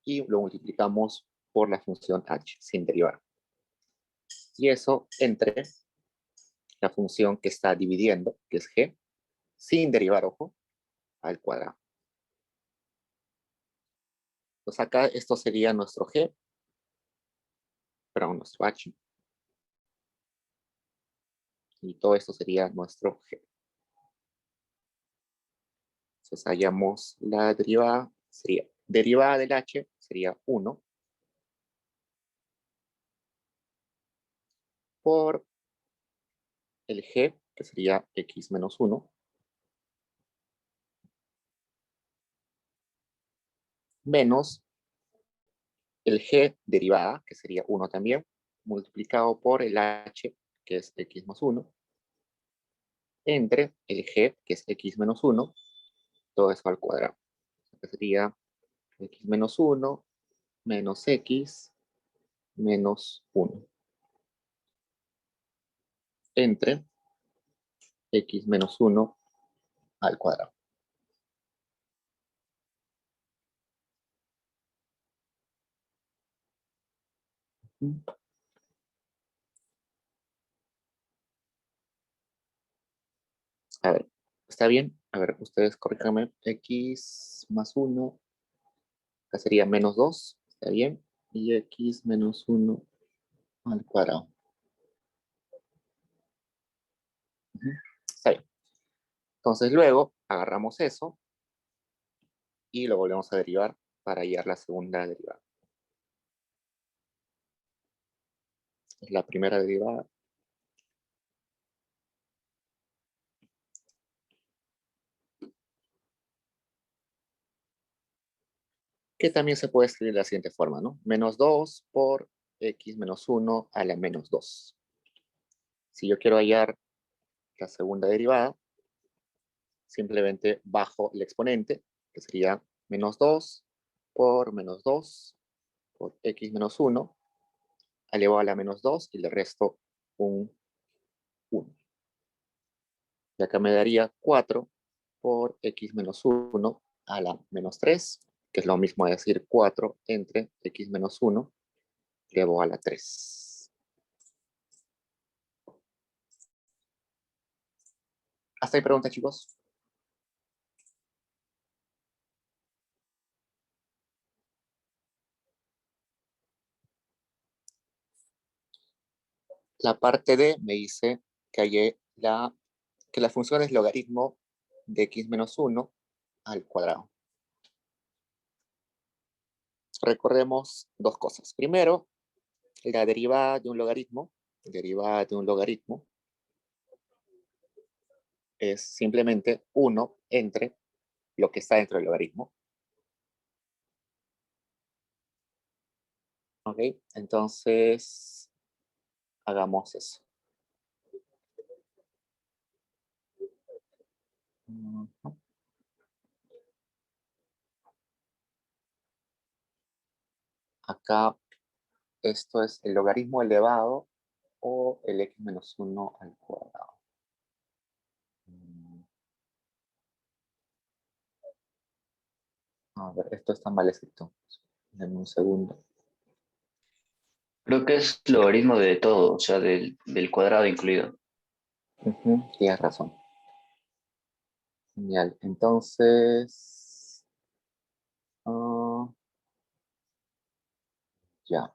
y lo multiplicamos por la función h sin derivar. Y eso entre la función que está dividiendo, que es g, sin derivar, ojo, al cuadrado. Entonces acá esto sería nuestro G, perdón, nuestro H. Y todo esto sería nuestro G. Entonces hallamos la derivada, sería derivada del H, sería 1 por el G, que sería X menos 1, menos el G derivada, que sería 1 también, multiplicado por el H, que es X más 1, entre el G, que es X menos 1, todo eso al cuadrado. Que sería X menos 1 menos X menos 1 entre X menos 1 al cuadrado. A ver, ¿está bien? A ver, ustedes corríjanme. X más 1, acá sería menos 2, ¿está bien? Y X menos 1 al cuadrado. Está bien. Entonces luego agarramos eso y lo volvemos a derivar para hallar la segunda derivada. Es la primera derivada. Que también se puede escribir de la siguiente forma, ¿no? Menos 2 por X menos 1 a la menos 2. Si yo quiero hallar la segunda derivada, simplemente bajo el exponente, que sería menos 2 por menos 2 por X menos 1, elevado a la menos 2 y le resto un 1. Y acá me daría 4 por X menos 1 a la menos 3, que es lo mismo a decir 4 entre X menos 1 elevado a la 3. ¿Hasta ahí preguntas, chicos? La parte D me dice que hallé que la función es logaritmo de X menos 1 al cuadrado. Recordemos dos cosas. Primero, la derivada de un logaritmo es simplemente 1 entre lo que está dentro del logaritmo. ¿Ok? Entonces, hagamos eso. Acá, esto es el logaritmo elevado o el X menos 1 al cuadrado. A ver, esto está mal escrito. Denme un segundo. Creo que es logaritmo de todo, o sea, del cuadrado incluido. Tienes razón. Genial. Entonces, ya.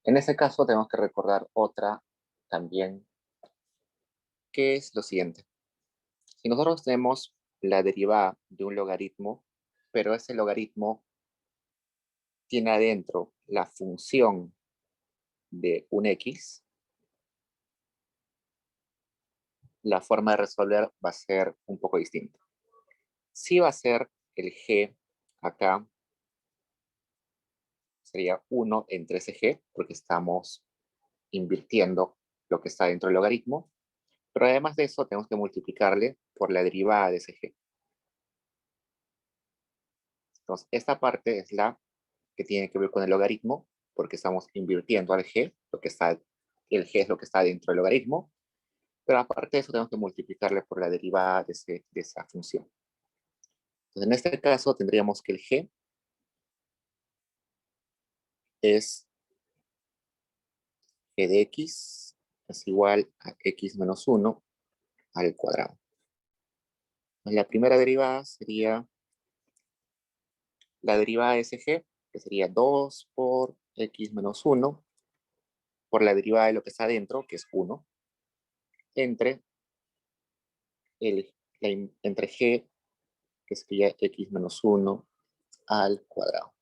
En ese caso tenemos que recordar otra también, que es lo siguiente. Si nosotros tenemos la derivada de un logaritmo, pero ese logaritmo tiene adentro la función de un x, la forma de resolver va a ser un poco distinta. Si va a ser el g acá, sería 1 entre ese g, porque estamos invirtiendo lo que está dentro del logaritmo, pero además de eso tenemos que multiplicarle por la derivada de ese g. Entonces, esta parte es la que tiene que ver con el logaritmo, porque estamos invirtiendo al g, el g es lo que está dentro del logaritmo, pero aparte de eso tenemos que multiplicarle por la derivada de esa función. Entonces, en este caso tendríamos que el g es g de x es igual a x menos 1 al cuadrado. La primera derivada sería la derivada de ese g, que sería 2 por x menos 1, por la derivada de lo que está adentro, que es 1, entre, entre g, que sería x menos 1 al cuadrado.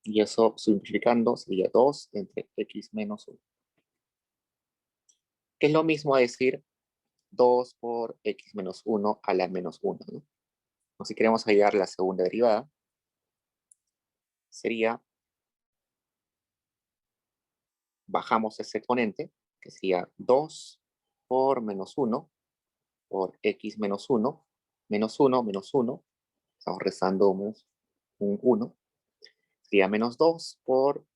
Y eso, simplificando, sería 2 entre x menos 1. Que es lo mismo a decir 2 por x menos 1 a la menos 1, ¿no? O si queremos hallar la segunda derivada, sería, bajamos ese exponente, que sería 2 por menos 1 por x menos 1, menos 1, menos 1, estamos restando un 1, sería menos 2 por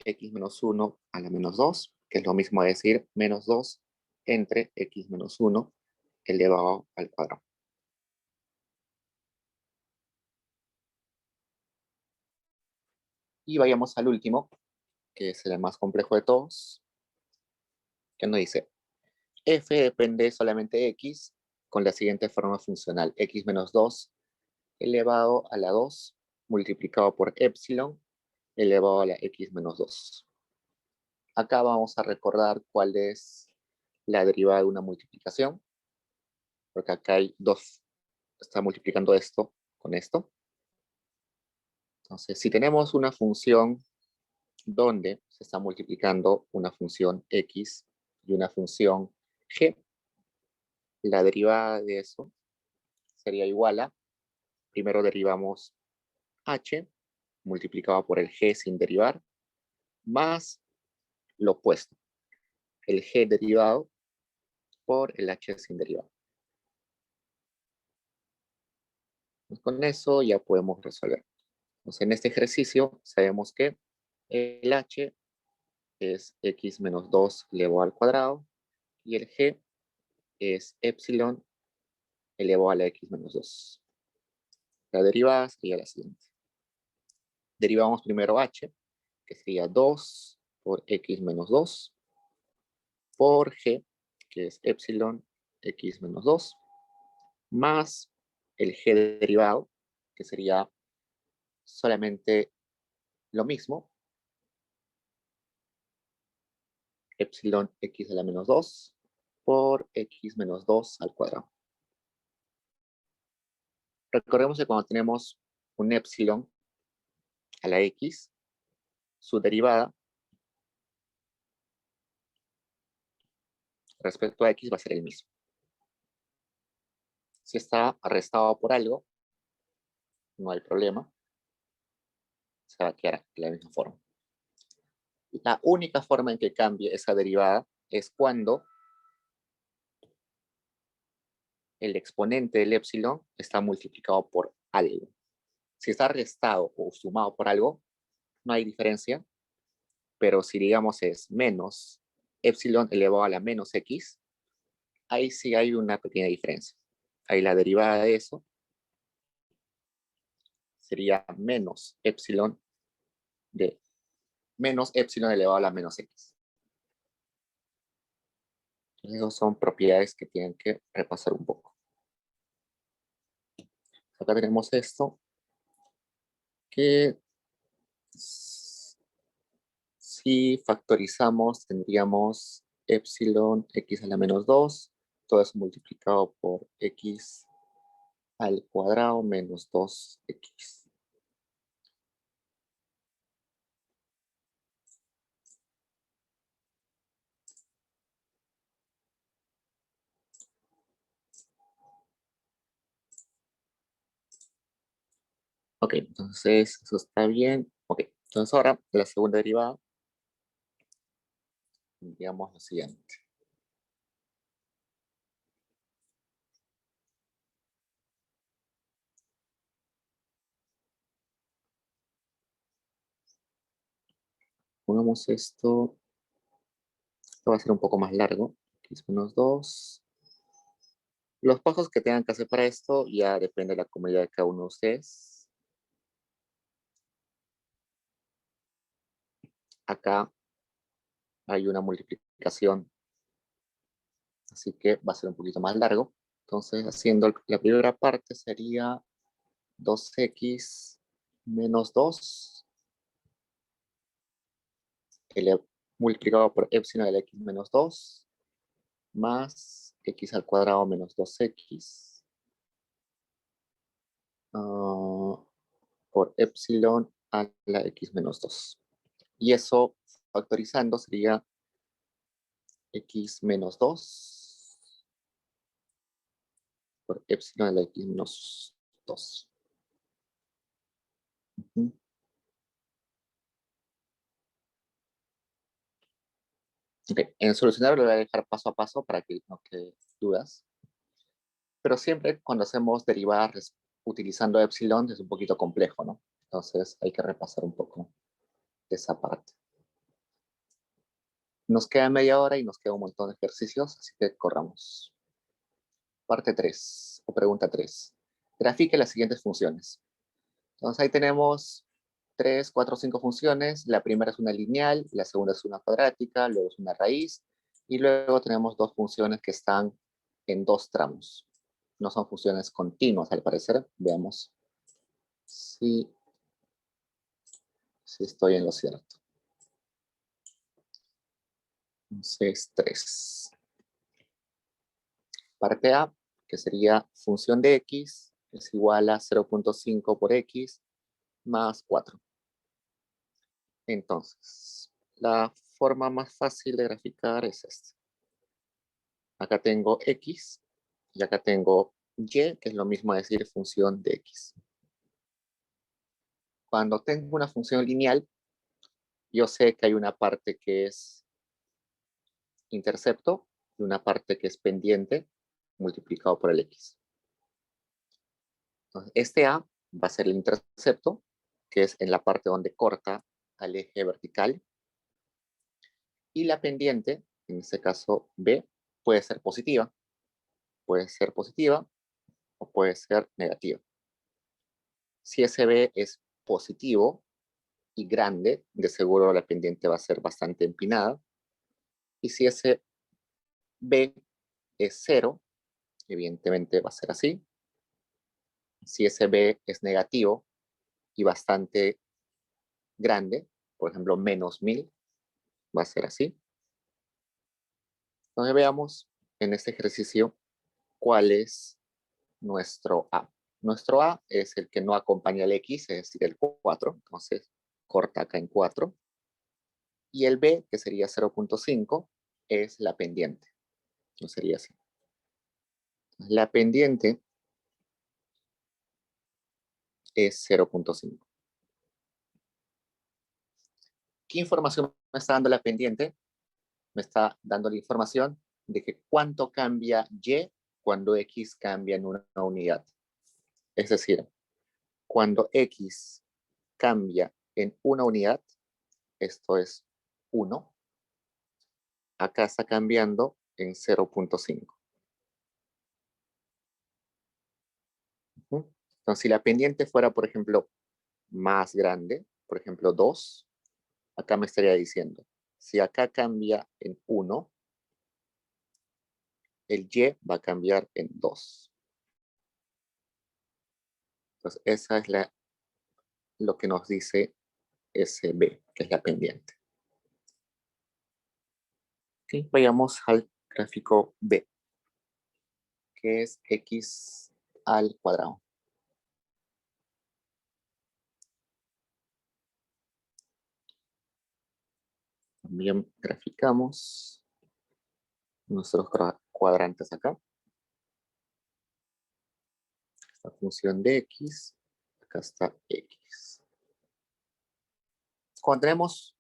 x menos 1 a la menos 2, que es lo mismo a decir menos 2 entre x menos 1 elevado al cuadrado. Y vayamos al último, que es el más complejo de todos, que nos dice, f depende solamente de x con la siguiente forma funcional, x menos 2 elevado a la 2 multiplicado por epsilon elevado a la x menos 2. Acá vamos a recordar cuál es la derivada de una multiplicación, porque acá hay dos, está multiplicando esto con esto. Entonces, si tenemos una función donde se está multiplicando una función x y una función g, la derivada de eso sería igual a, primero derivamos h multiplicado por el g sin derivar, más lo opuesto, el g derivado por el h sin derivar. Pues con eso ya podemos resolver. Entonces, en este ejercicio sabemos que el h es x menos 2 elevado al cuadrado y el g es epsilon elevado a la x menos 2. La derivada sería la siguiente. Derivamos primero h, que sería 2 por x menos 2, por g, que es epsilon x menos 2, más el g derivado, que sería solamente lo mismo, epsilon x a la menos 2, por x menos 2 al cuadrado. Recordemos que cuando tenemos un epsilon a la x, su derivada respecto a x va a ser el mismo. Si está arrestado por algo, no hay problema, se va a quedar de la misma forma. La única forma en que cambie esa derivada es cuando el exponente del epsilon está multiplicado por algo. Si está restado o sumado por algo, no hay diferencia, pero si digamos es menos epsilon elevado a la menos x, ahí sí hay una pequeña diferencia. Ahí la derivada de eso sería menos epsilon elevado a la menos x. Entonces, esas son propiedades que tienen que repasar un poco. Acá tenemos esto, que si factorizamos tendríamos epsilon x a la menos 2, todo eso multiplicado por x al cuadrado menos 2x. Ok, entonces eso está bien. Ok, entonces ahora la segunda derivada, tendríamos lo siguiente. Pongamos esto va a ser un poco más largo, x menos 2. Los pasos que tengan que hacer para esto ya depende de la comodidad de cada uno de ustedes. Acá hay una multiplicación, así que va a ser un poquito más largo. Entonces, haciendo la primera parte sería 2x menos 2 multiplicado por epsilon de la x menos 2 más x al cuadrado menos 2x por epsilon a la x menos 2. Y eso, factorizando, sería x menos 2 por epsilon a la x menos 2. Okay. En solucionar lo voy a dejar paso a paso para que no quede dudas. Pero siempre cuando hacemos derivadas utilizando epsilon es un poquito complejo, ¿no? Entonces hay que repasar un poco esa parte. Nos queda media hora y nos queda un montón de ejercicios, así que corramos. Parte 3, o pregunta 3. Grafique las siguientes funciones. Entonces ahí tenemos 3, 4, 5 funciones. La primera es una lineal, la segunda es una cuadrática, luego es una raíz, y luego tenemos dos funciones que están en dos tramos. No son funciones continuas, al parecer. Veamos si estoy en lo cierto. Entonces, 3. Parte A, que sería función de x, es igual a 0.5 por x más 4. Entonces, la forma más fácil de graficar es esta. Acá tengo x y acá tengo y, que es lo mismo decir función de x. Cuando tengo una función lineal, yo sé que hay una parte que es intercepto y una parte que es pendiente multiplicado por el x. Entonces, este a va a ser el intercepto, que es en la parte donde corta al eje vertical. Y la pendiente, en este caso b, puede ser positiva. Puede ser positiva o puede ser negativa. Si ese b es positivo y grande, de seguro la pendiente va a ser bastante empinada. Y si ese b es 0, evidentemente va a ser así. Si ese b es negativo y bastante grande, por ejemplo, menos 1000, va a ser así. Entonces veamos en este ejercicio cuál es nuestro A. Nuestro A es el que no acompaña al X, es decir, el 4. Entonces, corta acá en 4. Y el B, que sería 0.5, es la pendiente. No sería así. La pendiente es 0.5. ¿Qué información me está dando la pendiente? Me está dando la información de que cuánto cambia Y cuando X cambia en una unidad. Es decir, cuando X cambia en una unidad, esto es 1, acá está cambiando en 0.5. Entonces, si la pendiente fuera, por ejemplo, más grande, por ejemplo, 2, acá me estaría diciendo, si acá cambia en 1, el Y va a cambiar en 2. Entonces, esa es lo que nos dice ese B, que es la pendiente. Okay, vayamos al gráfico B, que es x al cuadrado. También graficamos nuestros cuadrantes acá. Esta función de x, acá está x. Cuando tenemos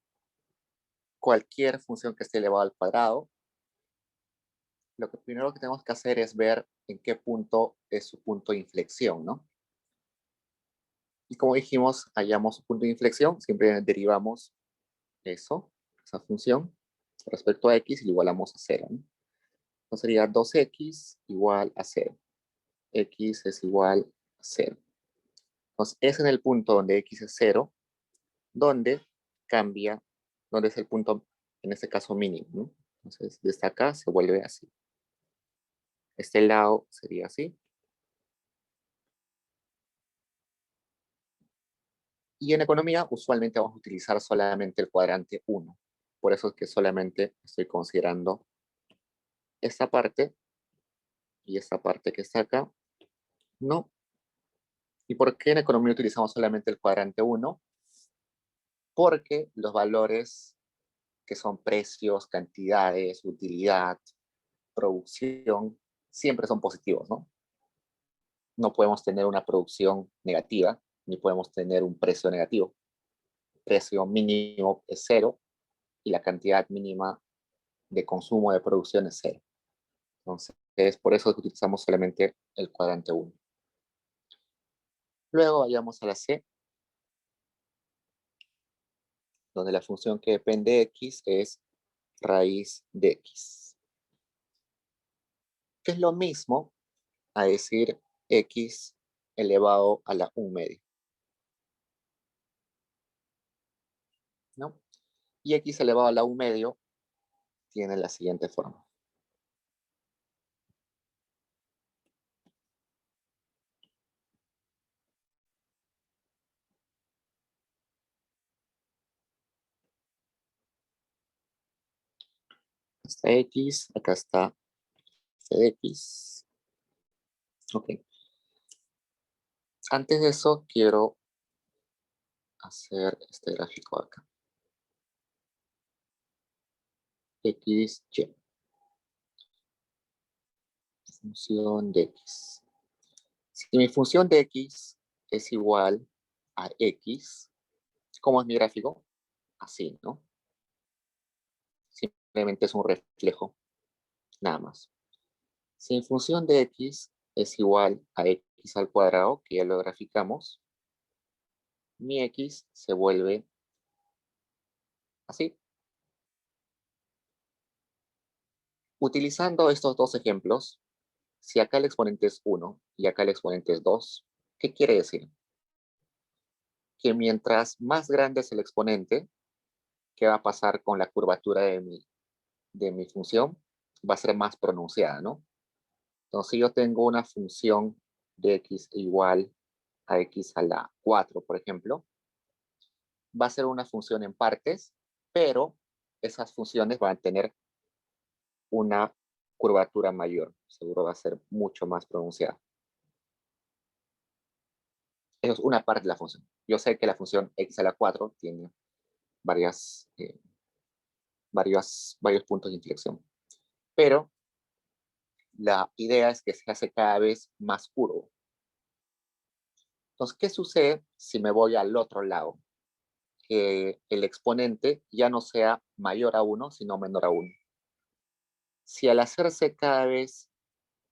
cualquier función que esté elevado al cuadrado, lo que primero que tenemos que hacer es ver en qué punto es su punto de inflexión, ¿no? Y como dijimos, hallamos su punto de inflexión, siempre derivamos eso, esa función, respecto a x y lo igualamos a 0, ¿no? Entonces sería 2x igual a 0. X es igual a 0. Entonces es en el punto donde x es 0, donde cambia, donde es el punto, en este caso mínimo, ¿no? Entonces desde acá se vuelve así. Este lado sería así. Y en economía, usualmente vamos a utilizar solamente el cuadrante 1. Por eso es que solamente estoy considerando esta parte y esta parte que está acá. No. ¿Y por qué en economía utilizamos solamente el cuadrante 1? Porque los valores que son precios, cantidades, utilidad, producción, siempre son positivos, ¿no? No podemos tener una producción negativa, ni podemos tener un precio negativo. El precio mínimo es 0 y la cantidad mínima de consumo de producción es 0. Entonces, es por eso que utilizamos solamente el cuadrante 1. Luego vayamos a la C, donde la función que depende de x es raíz de x. Que es lo mismo a decir x elevado a la 1 media. ¿No? Y x elevado a la 1 medio tiene la siguiente forma. Está x, acá está f de x. Ok. Antes de eso, quiero hacer este gráfico acá. X, y. Función de x. Si mi función de x es igual a x, ¿cómo es mi gráfico? Así, ¿no? Simplemente es un reflejo, nada más. Si mi función de x es igual a x al cuadrado, que ya lo graficamos, mi x se vuelve así. Utilizando estos dos ejemplos, si acá el exponente es 1 y acá el exponente es 2, ¿qué quiere decir? Que mientras más grande es el exponente, ¿qué va a pasar con la curvatura de mi función? Va a ser más pronunciada, ¿no? Entonces, si yo tengo una función de x igual a x a la 4, por ejemplo, va a ser una función en partes, pero esas funciones van a tener una curvatura mayor. Seguro va a ser mucho más pronunciada. Eso es una parte de la función. Yo sé que la función x a la 4 tiene varios puntos de inflexión. Pero la idea es que se hace cada vez más curvo. Entonces, ¿qué sucede si me voy al otro lado? Que el exponente ya no sea mayor a 1, sino menor a 1. Si al hacerse cada vez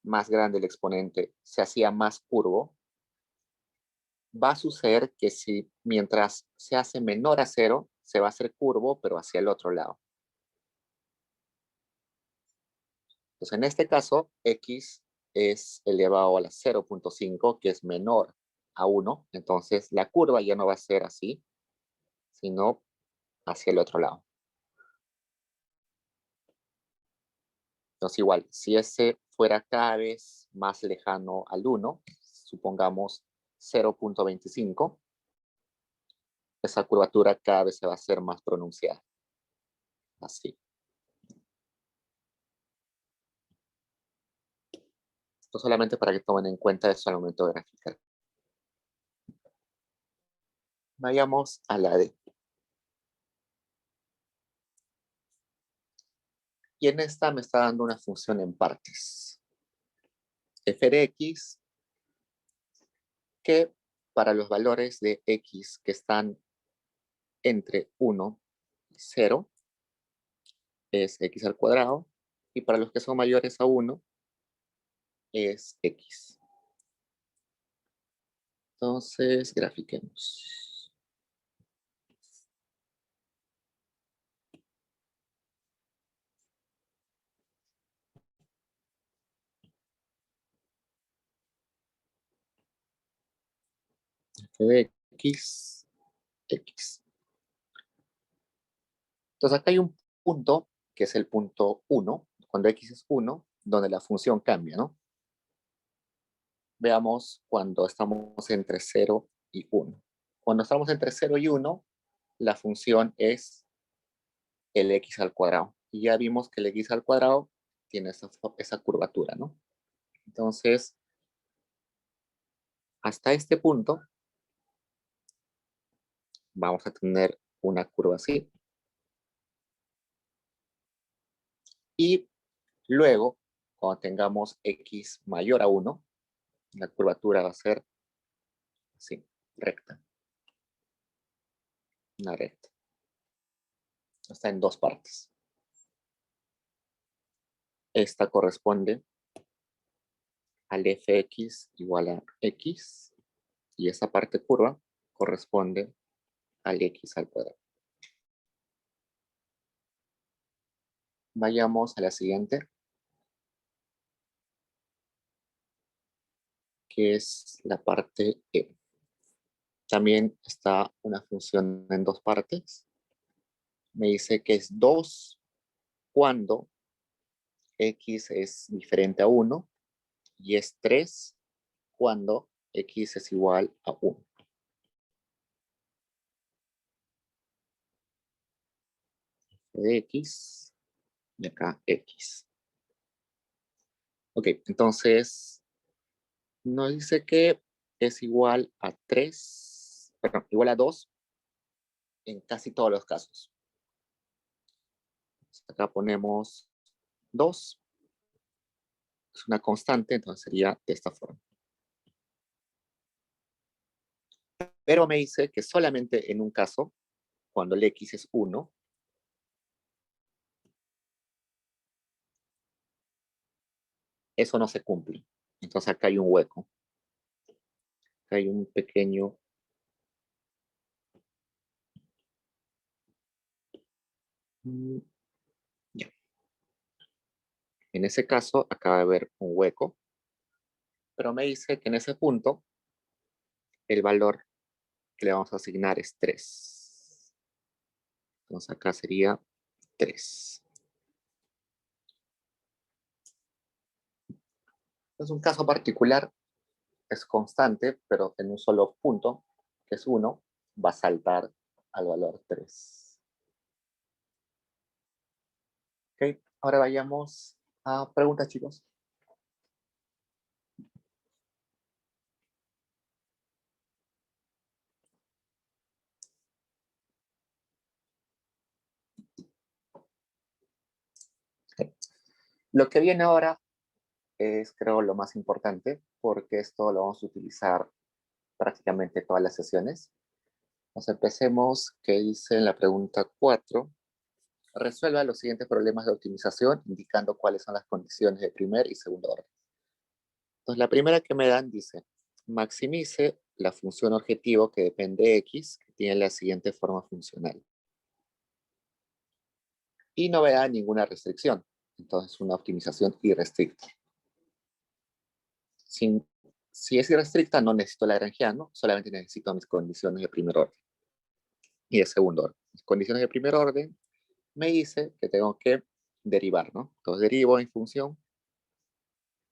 más grande el exponente se hacía más curvo, va a suceder que si mientras se hace menor a 0, se va a hacer curvo, pero hacia el otro lado. Entonces, en este caso, x es elevado a la 0.5, que es menor a 1. Entonces, la curva ya no va a ser así, sino hacia el otro lado. Entonces, igual, si ese fuera cada vez más lejano al 1, supongamos 0.25, esa curvatura cada vez se va a hacer más pronunciada. Así. Esto solamente para que tomen en cuenta eso al momento de graficar. Vayamos a la D. Y en esta me está dando una función en partes. F de x, que para los valores de x que están entre 1 y 0, es x al cuadrado, y para los que son mayores a 1, es x. Entonces, grafiquemos. F de x, x. Entonces, acá hay un punto, que es el punto 1, cuando x es 1, donde la función cambia, ¿no? Veamos cuando estamos entre 0 y 1. Cuando estamos entre 0 y 1, la función es el x al cuadrado. Y ya vimos que el x al cuadrado tiene esa curvatura, ¿no? Entonces, hasta este punto, vamos a tener una curva así. Y luego, cuando tengamos x mayor a 1, la curvatura va a ser así, recta. Una recta. Está en dos partes. Esta corresponde al fx igual a x, y esa parte curva corresponde al x al cuadrado. Vayamos a la siguiente, que es la parte e. También está una función en dos partes. Me dice que es 2 cuando x es diferente a 1 y es 3 cuando x es igual a 1. De x y acá x. Ok, entonces nos dice que es igual a 3, perdón, igual a 2 en casi todos los casos. Acá ponemos 2. Es una constante, entonces sería de esta forma. Pero me dice que solamente en un caso, cuando el x es 1, eso no se cumple. Entonces acá hay un hueco. Acá hay un pequeño... Ya. En ese caso, acá va a haber un hueco. Pero me dice que en ese punto, el valor que le vamos a asignar es 3. Entonces acá sería 3. Es un caso particular, es constante, pero en un solo punto, que es 1, va a saltar al valor 3. Ok, ahora vayamos a preguntas, chicos. Okay. Lo que viene ahora es, creo, lo más importante, porque esto lo vamos a utilizar prácticamente todas las sesiones. Nos empecemos, que dice en la pregunta 4, resuelva los siguientes problemas de optimización indicando cuáles son las condiciones de primer y segundo orden. Entonces, la primera que me dan dice, maximice la función objetivo que depende de x, que tiene la siguiente forma funcional. Y no me da ninguna restricción. Entonces, una optimización irrestricta. Si es irrestricta, no necesito Lagrangiano, solamente necesito mis condiciones de primer orden y de segundo orden. Mis condiciones de primer orden me dice que tengo que derivar, ¿no? Entonces derivo en función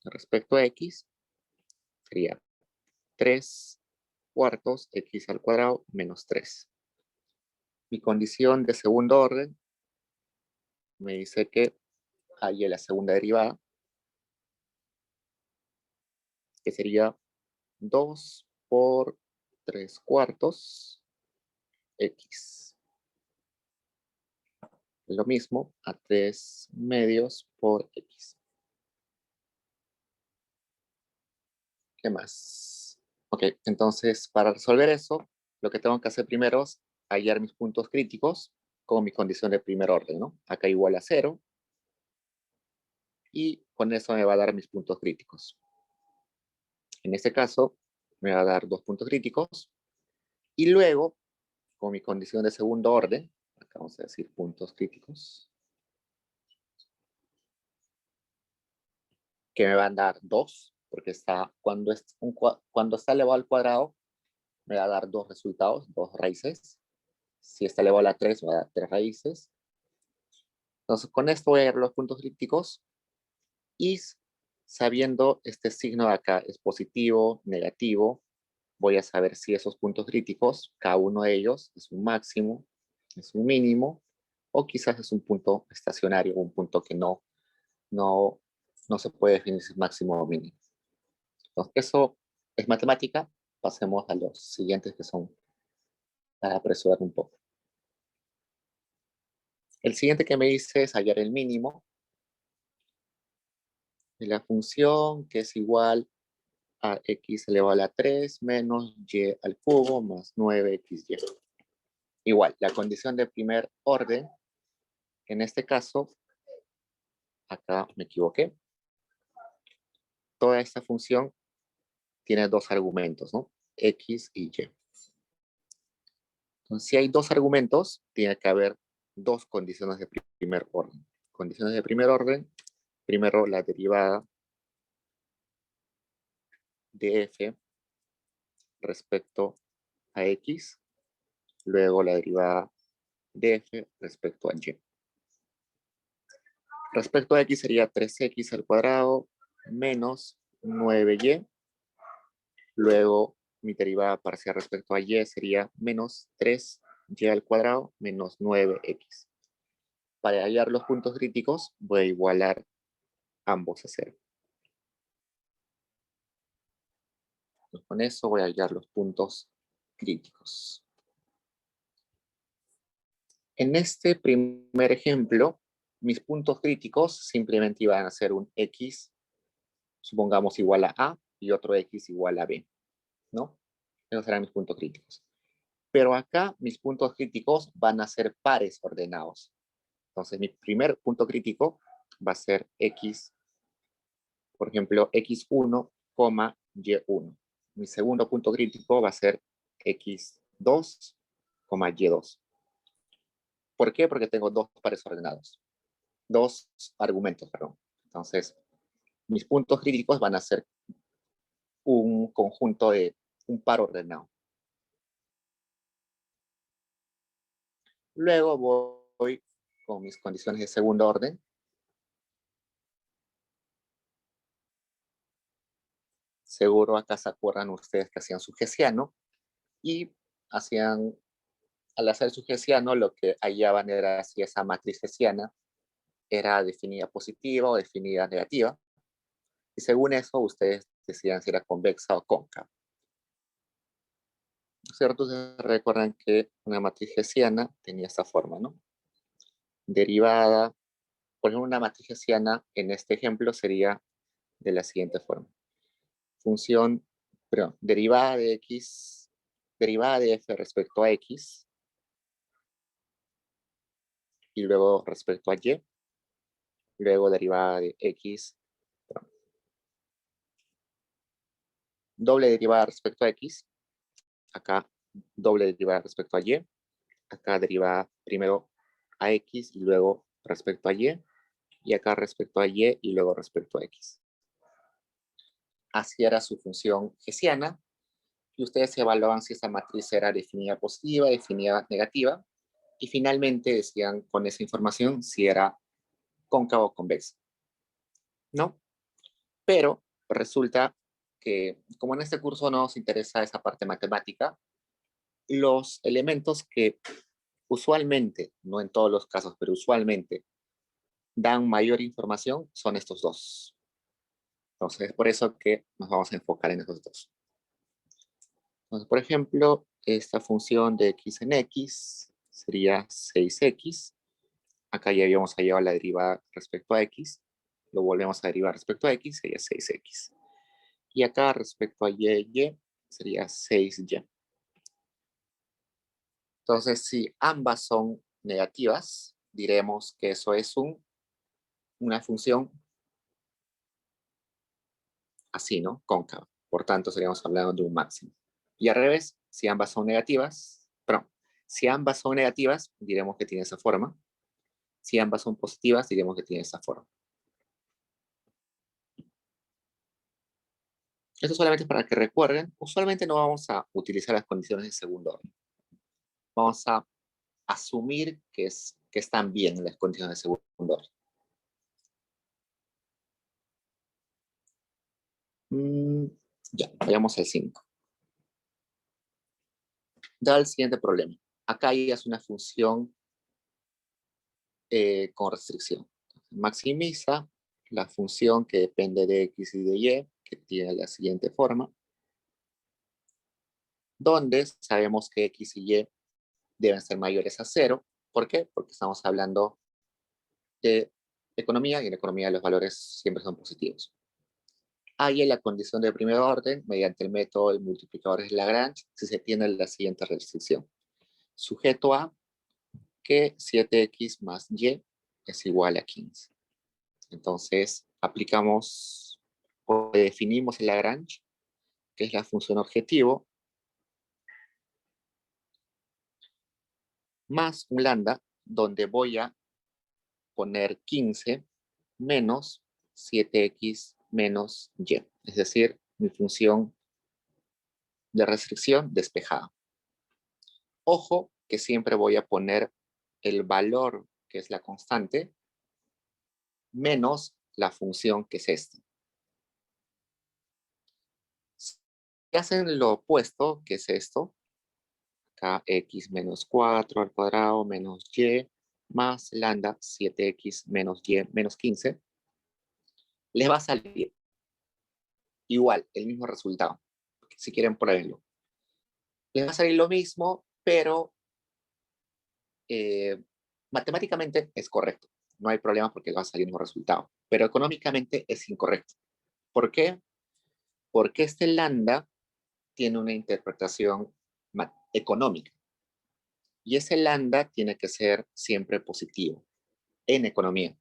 respecto a x, sería 3 cuartos x al cuadrado menos 3. Mi condición de segundo orden me dice que hay la segunda derivada, que sería 2 por 3 cuartos x. Lo mismo a 3 medios por x. ¿Qué más? Ok, entonces para resolver eso, lo que tengo que hacer primero es hallar mis puntos críticos con mi condición de primer orden, ¿no? Acá igual a 0. Y con eso me va a dar mis puntos críticos. En este caso, me va a dar 2 puntos críticos. Y luego, con mi condición de segundo orden, acá vamos a decir puntos críticos, que me van a dar 2, porque está, cuando está elevado al cuadrado, me va a dar 2 resultados, 2 raíces. Si está elevado a la 3, me va a dar 3 raíces. Entonces, con esto voy a ver los puntos críticos y sabiendo este signo de acá, es positivo, negativo, voy a saber si esos puntos críticos, cada uno de ellos es un máximo, es un mínimo, o quizás es un punto estacionario, un punto que no se puede definir si es máximo o mínimo. Entonces, eso es matemática. Pasemos a los siguientes que son para apresurar un poco. El siguiente que me dice es hallar el mínimo de la función, que es igual a x elevado a la 3 menos y al cubo más 9xy. Igual, la condición de primer orden, en este caso, acá me equivoqué. Toda esta función tiene dos argumentos, ¿no? X y Y. Entonces, si hay dos argumentos, tiene que haber dos condiciones de primer orden. Condiciones de primer orden, primero la derivada de f respecto a x, luego la derivada de f respecto a y. Respecto a x sería 3x al cuadrado menos 9y. Luego mi derivada parcial respecto a y sería menos 3y al cuadrado menos 9x. Para hallar los puntos críticos voy a igualar ambos a 0. Entonces, con eso voy a hallar los puntos críticos. En este primer ejemplo, mis puntos críticos simplemente iban a ser un x, supongamos igual a y otro x igual a b, ¿no? Esos serán mis puntos críticos. Pero acá mis puntos críticos van a ser pares ordenados. Entonces mi primer punto crítico va a ser x, por ejemplo, x1, y1. Mi segundo punto crítico va a ser x2, y2. ¿Por qué? Porque tengo dos pares ordenados. Dos argumentos, perdón. Entonces, mis puntos críticos van a ser un conjunto de un par ordenado. Luego voy con mis condiciones de segundo orden. Seguro acá se acuerdan ustedes que hacían su hessiano y hacían, al hacer su hessiano, lo que hallaban era si esa matriz hessiana era definida positiva o definida negativa. Y según eso, ustedes decían si era convexa o cóncava. ¿Cierto? Ustedes recuerdan que una matriz hessiana tenía esta forma, ¿no? Derivada, por ejemplo, una matriz hessiana en este ejemplo sería de la siguiente forma. Función, perdón, derivada de x, derivada de f respecto a x, y luego respecto a y, luego derivada de x, perdón, doble derivada respecto a x, acá doble derivada respecto a y, acá derivada primero a x y luego respecto a y acá respecto a y y luego respecto a x. Así era su función hessiana, y ustedes evaluaban si esa matriz era definida positiva, definida negativa, y finalmente decían con esa información si era cóncava o convexa, ¿no? Pero resulta que, como en este curso no nos interesa esa parte matemática, los elementos que usualmente, no en todos los casos, pero usualmente dan mayor información son estos dos. Entonces, es por eso que nos vamos a enfocar en esos dos. Entonces, por ejemplo, esta función de x en x sería 6x. Acá ya habíamos hallado la derivada respecto a x. Lo volvemos a derivar respecto a x, sería 6x. Y acá respecto a y sería 6y. Entonces, si ambas son negativas, diremos que eso es una función así, ¿no? Cóncava. Por tanto, estaríamos hablando de un máximo. Y al revés, si ambas son negativas, perdón, si ambas son negativas, diremos que tiene esa forma. Si ambas son positivas, diremos que tiene esa forma. Esto solamente para que recuerden, usualmente no vamos a utilizar las condiciones de segundo orden. Vamos a asumir que están bien las condiciones de segundo orden. Ya, vayamos al 5. Da el siguiente problema. Acá ya es una función con restricción. Maximiza la función que depende de x y de y, que tiene la siguiente forma, donde sabemos que x y y deben ser mayores a 0. ¿Por qué? Porque estamos hablando de economía y en economía los valores siempre son positivos. Hay en la condición de primer orden, mediante el método del multiplicador de Lagrange, si se tiene la siguiente restricción. Sujeto a que 7x más y es igual a 15. Entonces, aplicamos o definimos el Lagrange, que es la función objetivo, más un lambda, donde voy a poner 15 menos 7x menos y. Es decir, mi función de restricción despejada. Ojo que siempre voy a poner el valor, que es la constante, menos la función, que es esta. Si hacen lo opuesto, que es esto, acá x menos 4 al cuadrado menos y más lambda 7x menos y menos 15, les va a salir igual, el mismo resultado. Si quieren, pruébenlo. Les va a salir lo mismo, pero matemáticamente es correcto. No hay problema porque va a salir el mismo resultado. Pero económicamente es incorrecto. ¿Por qué? Porque este lambda tiene una interpretación económica. Y ese lambda tiene que ser siempre positivo en economía.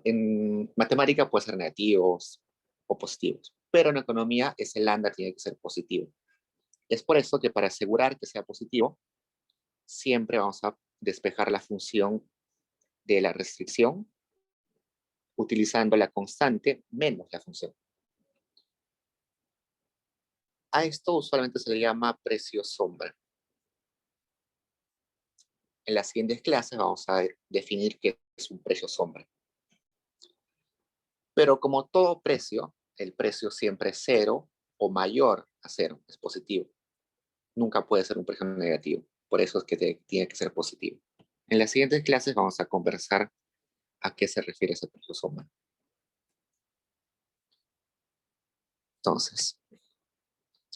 En matemática puede ser negativos o positivos, pero en economía ese lambda tiene que ser positivo. Es por eso que para asegurar que sea positivo, siempre vamos a despejar la función de la restricción utilizando la constante menos la función. A esto usualmente se le llama precio sombra. En las siguientes clases vamos a definir qué es un precio sombra. Pero como todo precio, el precio siempre es 0 o mayor a 0, es positivo. Nunca puede ser un precio negativo. Por eso es que tiene que ser positivo. En las siguientes clases vamos a conversar a qué se refiere ese precio sombra. Entonces,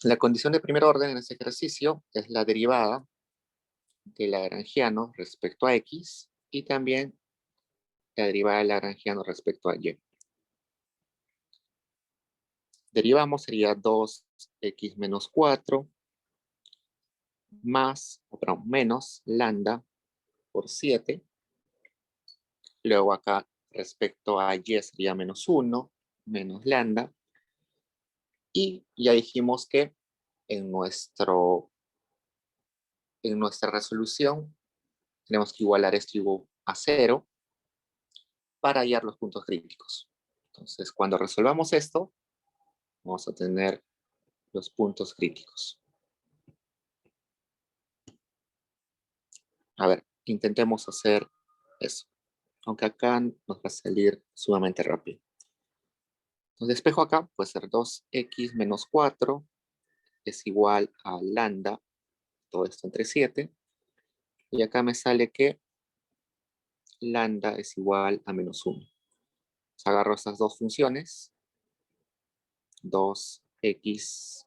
la condición de primer orden en este ejercicio es la derivada del lagrangiano respecto a x y también la derivada del lagrangiano respecto a y. Derivamos sería 2x menos 4 más, perdón, menos lambda por 7. Luego acá respecto a y sería menos 1 menos lambda. Y ya dijimos que en nuestra resolución tenemos que igualar esto a 0 para hallar los puntos críticos. Entonces, cuando resolvamos esto, vamos a tener los puntos críticos. A ver, intentemos hacer eso. Aunque acá nos va a salir sumamente rápido. Entonces, despejo acá, puede ser 2x menos 4 es igual a lambda, todo esto entre 7. Y acá me sale que lambda es igual a menos 1. Entonces, agarro estas dos funciones. 2x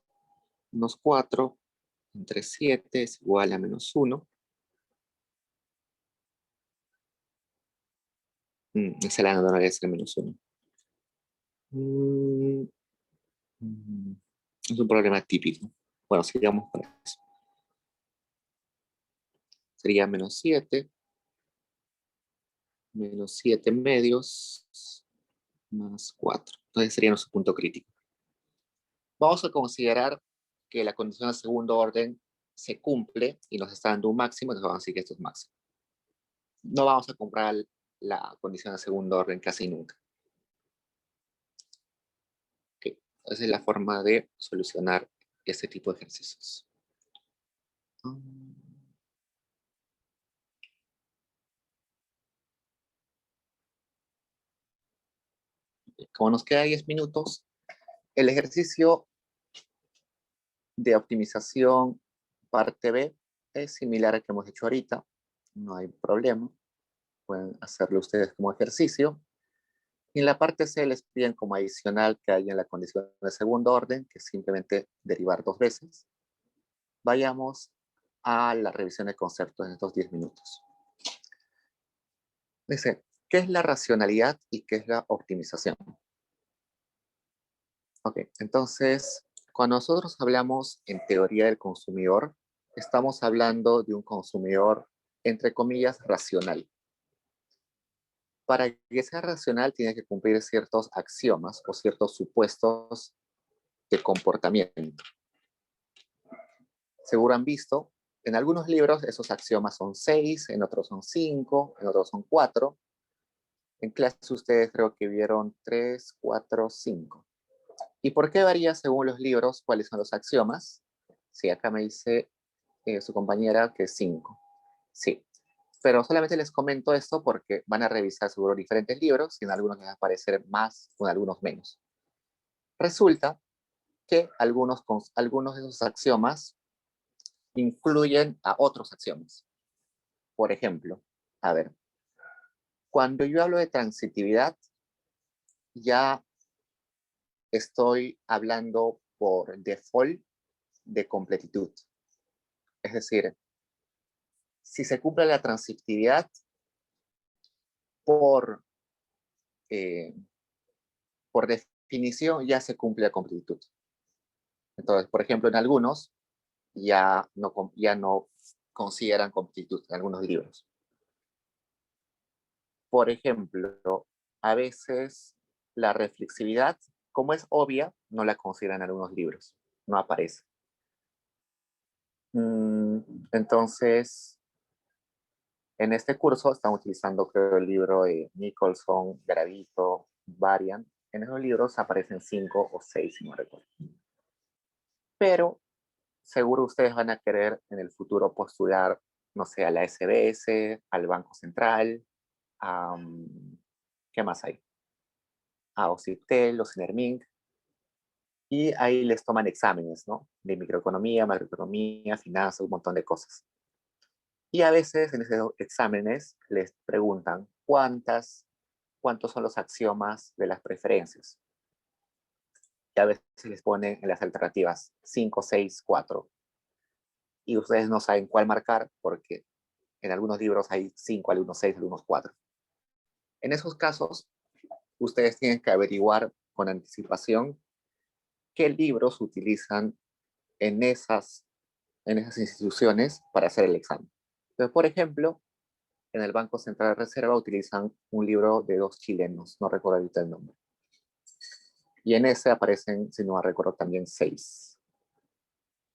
menos 4 entre 7 es igual a menos 1. Esa lambda no debe ser menos 1. Es un problema típico. Bueno, sigamos con eso. Sería menos 7 medios más 4. Entonces sería nuestro punto crítico. Vamos a considerar que la condición de segundo orden se cumple y nos está dando un máximo, entonces vamos a decir que esto es máximo. No vamos a comprar la condición de segundo orden casi nunca. Okay. Esa es la forma de solucionar este tipo de ejercicios. Como nos queda 10 minutos, el ejercicio de optimización parte B Es similar al que hemos hecho ahorita, no hay problema. Pueden hacerlo ustedes como ejercicio. Y en la parte C les piden como adicional que hay en la condición de segundo orden, que es simplemente derivar 2 veces. Vayamos a la revisión de conceptos en estos 10 minutos. Dice, ¿qué es la racionalidad y qué es la optimización? Ok, entonces, cuando nosotros hablamos en teoría del consumidor, estamos hablando de un consumidor, entre comillas, racional. Para que sea racional, tiene que cumplir ciertos axiomas o ciertos supuestos de comportamiento. Seguro han visto, en algunos libros esos axiomas son 6, en otros son 5, en otros son 4. En clase ustedes creo que vieron 3, 4, 5. ¿Y por qué varía según los libros cuáles son los axiomas? Sí, acá me dice su compañera que 5. Sí, pero solamente les comento esto porque van a revisar seguro diferentes libros y en algunos les va a aparecer más o en algunos menos. Resulta que algunos de esos axiomas incluyen a otros axiomas. Por ejemplo, a ver, cuando yo hablo de transitividad, ya estoy hablando por default de completitud. Es decir, si se cumple la transitividad por, eh, por definición, ya se cumple la completitud. Entonces, por ejemplo, en algunos ya no consideran completitud, en algunos libros. Por ejemplo, a veces la reflexividad, como es obvia, no la consideran en algunos libros, no aparece. Entonces, en este curso están utilizando, creo, el libro de Nicholson, Garavito, Varian. En esos libros aparecen 5 o 6, si no recuerdo. Pero seguro ustedes van a querer en el futuro postular, no sé, a la SBS, al Banco Central, ¿qué más hay? A OCITEL, o CENERMINC, y ahí les toman exámenes, ¿no? De microeconomía, macroeconomía, finanzas, un montón de cosas. Y a veces en esos exámenes les preguntan cuántos son los axiomas de las preferencias. Y a veces les ponen en las alternativas 5, 6, 4. Y ustedes no saben cuál marcar porque en algunos libros hay 5, algunos 6, algunos 4. En esos casos, ustedes tienen que averiguar con anticipación qué libros utilizan en esas instituciones para hacer el examen. Entonces, por ejemplo, en el Banco Central de Reserva utilizan un libro de 2 chilenos, no recuerdo ahorita el nombre. Y en ese aparecen, si no recuerdo, también 6.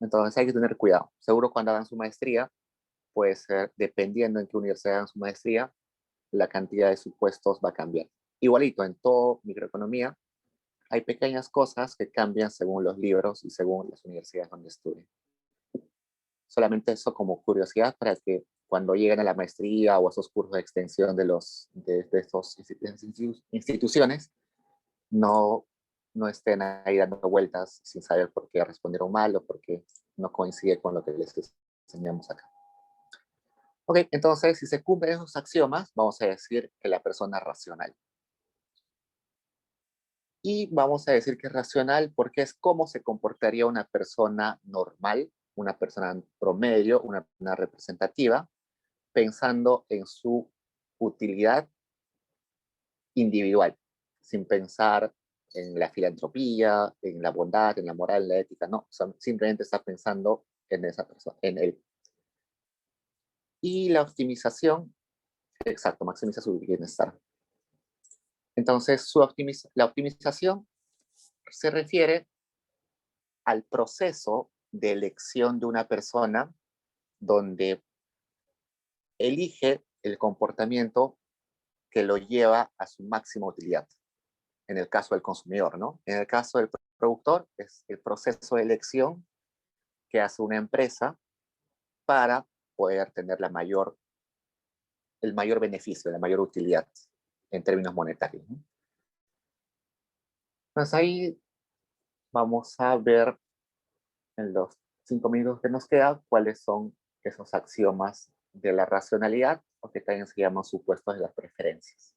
Entonces hay que tener cuidado. Seguro cuando hagan su maestría, puede ser, dependiendo en qué universidad hagan su maestría, la cantidad de supuestos va a cambiar. Igualito, en todo microeconomía, hay pequeñas cosas que cambian según los libros y según las universidades donde estudien. Solamente eso como curiosidad para que cuando lleguen a la maestría o a esos cursos de extensión de estas instituciones, no estén ahí dando vueltas sin saber por qué respondieron mal o por qué no coincide con lo que les enseñamos acá. Ok, entonces si se cumplen esos axiomas, vamos a decir que la persona es racional. Y vamos a decir que es racional porque es cómo se comportaría una persona normal, una persona promedio, una persona representativa, pensando en su utilidad individual, sin pensar en la filantropía, en la bondad, en la moral, en la ética, no, simplemente está pensando en esa persona, en él. Y la optimización, exacto, maximiza su bienestar. Entonces, la optimización se refiere al proceso de elección de una persona donde elige el comportamiento que lo lleva a su máxima utilidad. En el caso del consumidor, ¿no? En el caso del productor, es el proceso de elección que hace una empresa para poder tener el mayor beneficio, la mayor utilidad en términos monetarios, ¿no? Entonces ahí vamos a ver en los 5 minutos que nos quedan cuáles son esos axiomas de la racionalidad, o que también se llaman supuestos de las preferencias.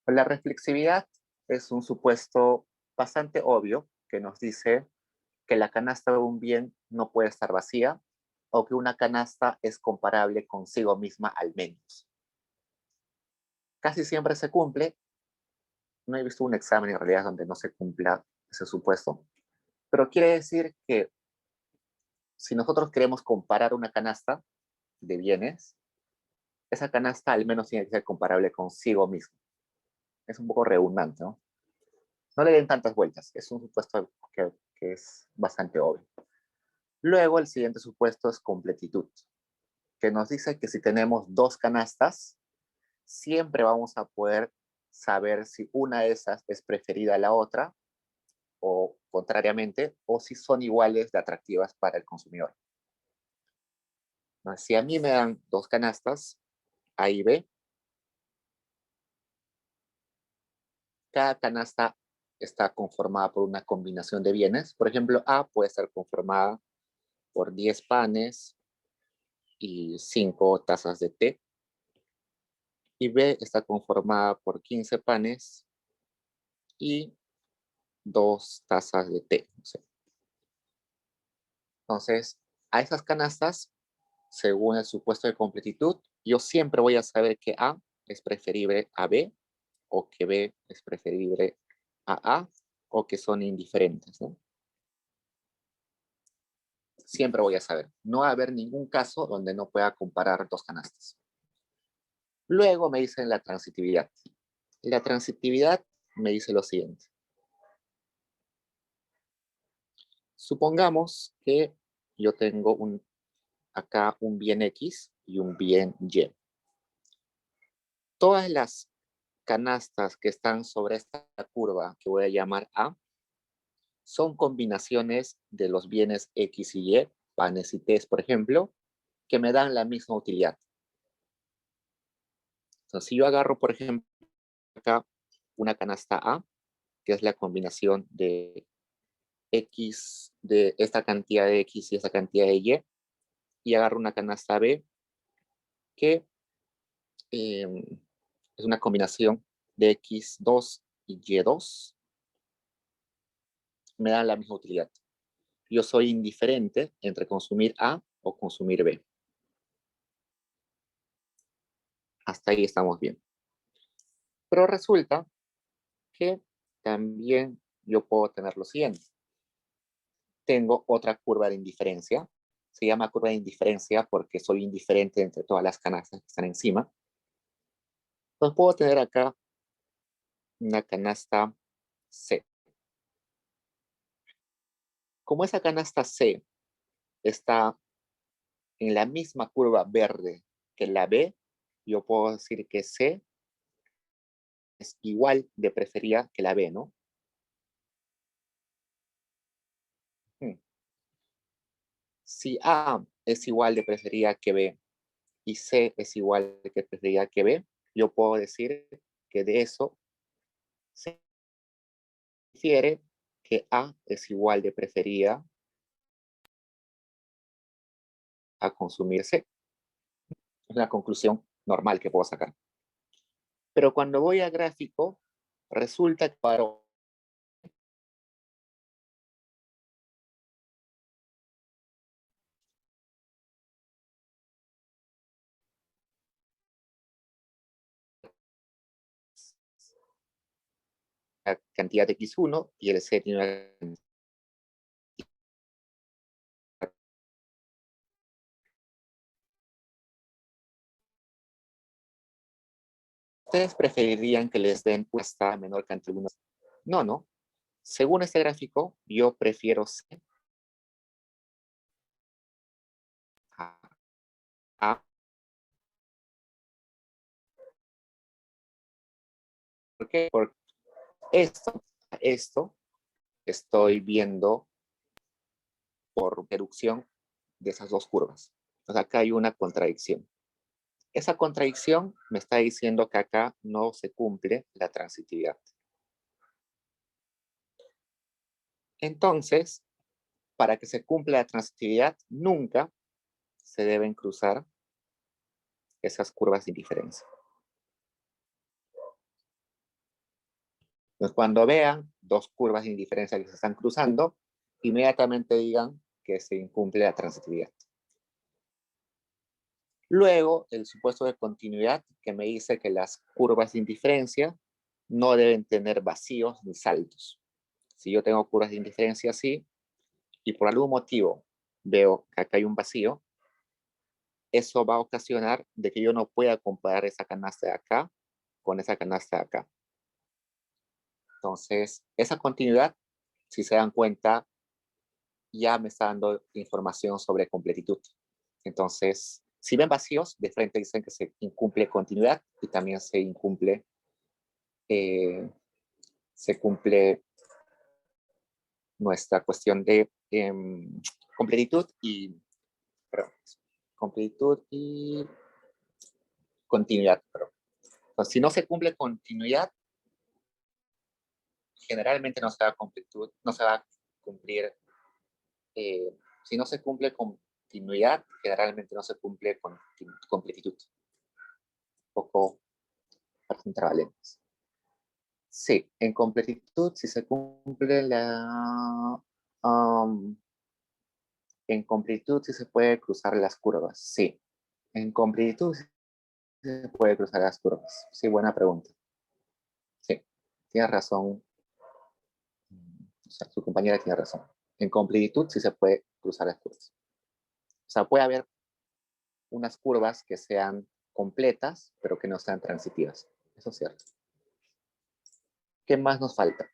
La reflexividad es un supuesto bastante obvio que nos dice que la canasta de un bien no puede estar vacía o que una canasta es comparable consigo misma al menos. Casi siempre se cumple. No he visto un examen en realidad donde no se cumpla ese supuesto, pero quiere decir que si nosotros queremos comparar una canasta de bienes, esa canasta al menos tiene que ser comparable consigo misma. Es un poco redundante, ¿no? No le den tantas vueltas, es un supuesto que es bastante obvio. Luego el siguiente supuesto es completitud, que nos dice que si tenemos dos canastas, siempre vamos a poder saber si una de esas es preferida a la otra o contrariamente, o si son iguales de atractivas para el consumidor. Si a mí me dan dos canastas, A y B, cada canasta está conformada por una combinación de bienes. Por ejemplo, A puede estar conformada por 10 panes y 5 tazas de té. Y B está conformada por 15 panes y 2 tazas de té. Entonces, a esas canastas, según el supuesto de completitud, yo siempre voy a saber que A es preferible a B, o que B es preferible a A, o que son indiferentes, ¿no? Siempre voy a saber. No va a haber ningún caso donde no pueda comparar dos canastas. Luego me dicen la transitividad. La transitividad me dice lo siguiente. Supongamos que yo tengo acá un bien X y un bien Y. Todas las canastas que están sobre esta curva, que voy a llamar A, son combinaciones de los bienes X y Y, panes y tés, por ejemplo, que me dan la misma utilidad. Entonces, si yo agarro, por ejemplo, acá una canasta A, que es la combinación de X, de esta cantidad de X y esta cantidad de y agarro una canasta B, que es una combinación de X2 y Y2, me dan la misma utilidad. Yo soy indiferente entre consumir A o consumir B. Hasta ahí estamos bien. Pero resulta que también yo puedo tener lo siguiente. Tengo otra curva de indiferencia. Se llama curva de indiferencia porque soy indiferente entre todas las canastas que están encima. Entonces puedo tener acá una canasta C. Como esa canasta C está en la misma curva verde que la B, yo puedo decir que C es igual de preferida que la B, ¿no? Si A es igual de preferida que B y C es igual de preferida que B, yo puedo decir que de eso se infiere que A es igual de preferida a consumir C. Es una conclusión normal que puedo sacar. Pero cuando voy a gráfico, resulta que para la cantidad de X1 y el C tiene una... ¿Ustedes preferirían que les den esta menor cantidad? No, no. Según este gráfico, yo prefiero C a ¿por qué? Porque esto estoy viendo por reducción de esas dos curvas. O sea, acá hay una contradicción. Esa contradicción me está diciendo que acá no se cumple la transitividad. Entonces, para que se cumpla la transitividad, nunca se deben cruzar esas curvas de indiferencia. Entonces, cuando vean dos curvas de indiferencia que se están cruzando, inmediatamente digan que se incumple la transitividad. Luego, el supuesto de continuidad, que me dice que las curvas de indiferencia no deben tener vacíos ni saltos. Si yo tengo curvas de indiferencia así, y por algún motivo veo que acá hay un vacío, eso va a ocasionar de que yo no pueda comparar esa canasta de acá con esa canasta de acá. Entonces, esa continuidad, si se dan cuenta, ya me está dando información sobre completitud. Entonces, si ven vacíos, de frente dicen que se incumple continuidad y también se cumple nuestra cuestión de completitud y continuidad. Entonces, si no se cumple continuidad, generalmente no se va a cumplir. Si no se cumple continuidad, generalmente no se cumple completitud. Un poco intervalentes. Sí, en completitud, si se cumple en completitud, sí se puede cruzar las curvas. Sí, en completitud sí se puede cruzar las curvas. Sí, buena pregunta. Sí, tiene razón. O sea, su compañera tiene razón. En completitud sí se puede cruzar las curvas. O sea, puede haber unas curvas que sean completas, pero que no sean transitivas. Eso es cierto. ¿Qué más nos falta?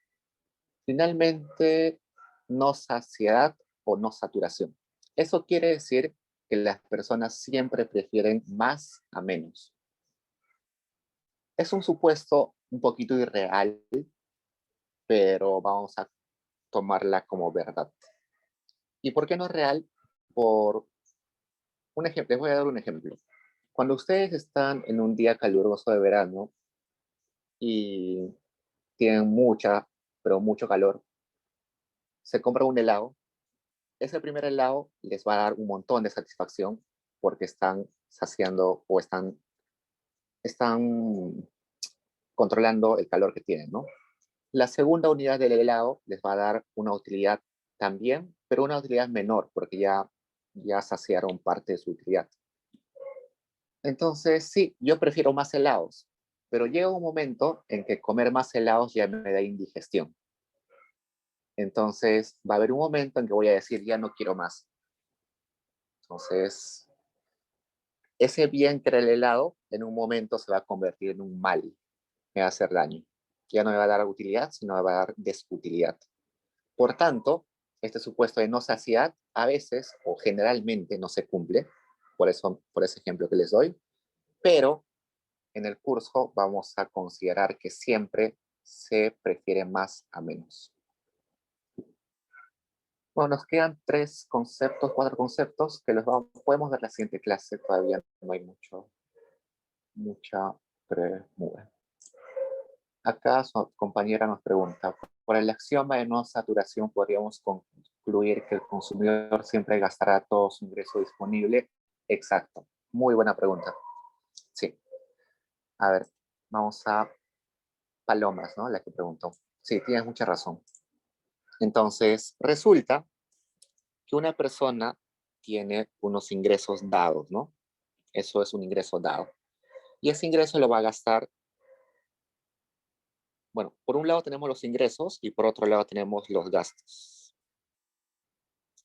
Finalmente, no saciedad o no saturación. Eso quiere decir que las personas siempre prefieren más a menos. Es un supuesto un poquito irreal, pero vamos a tomarla como verdad. ¿Y por qué no es real? Por un ejemplo, les voy a dar un ejemplo. Cuando ustedes están en un día caluroso de verano y tienen pero mucho calor, se compra un helado. Ese primer helado les va a dar un montón de satisfacción porque están saciando o están controlando el calor que tienen, ¿no? La segunda unidad del helado les va a dar una utilidad también, pero una utilidad menor porque ya saciaron parte de su utilidad. Entonces, sí, yo prefiero más helados, pero llega un momento en que comer más helados ya me da indigestión. Entonces, va a haber un momento en que voy a decir, ya no quiero más. Entonces, ese bien que era el helado, en un momento se va a convertir en un mal. Me va a hacer daño. Ya no me va a dar utilidad, sino me va a dar desutilidad. Por tanto, este supuesto de no saciedad a veces o generalmente no se cumple, por ese ejemplo que les doy, pero en el curso vamos a considerar que siempre se prefiere más a menos. Bueno, nos quedan 4 conceptos que podemos ver en la siguiente clase, todavía no hay mucha premura. Acá su compañera nos pregunta, por el axioma de no saturación podríamos concluir que el consumidor siempre gastará todo su ingreso disponible. Exacto, muy buena pregunta. Sí, a ver, vamos a Palomas, ¿no? La que preguntó. Sí, tienes mucha razón. Entonces, resulta que una persona tiene unos ingresos dados, ¿no? Eso es un ingreso dado. Y ese ingreso lo va a gastar. Bueno, por un lado tenemos los ingresos y por otro lado tenemos los gastos,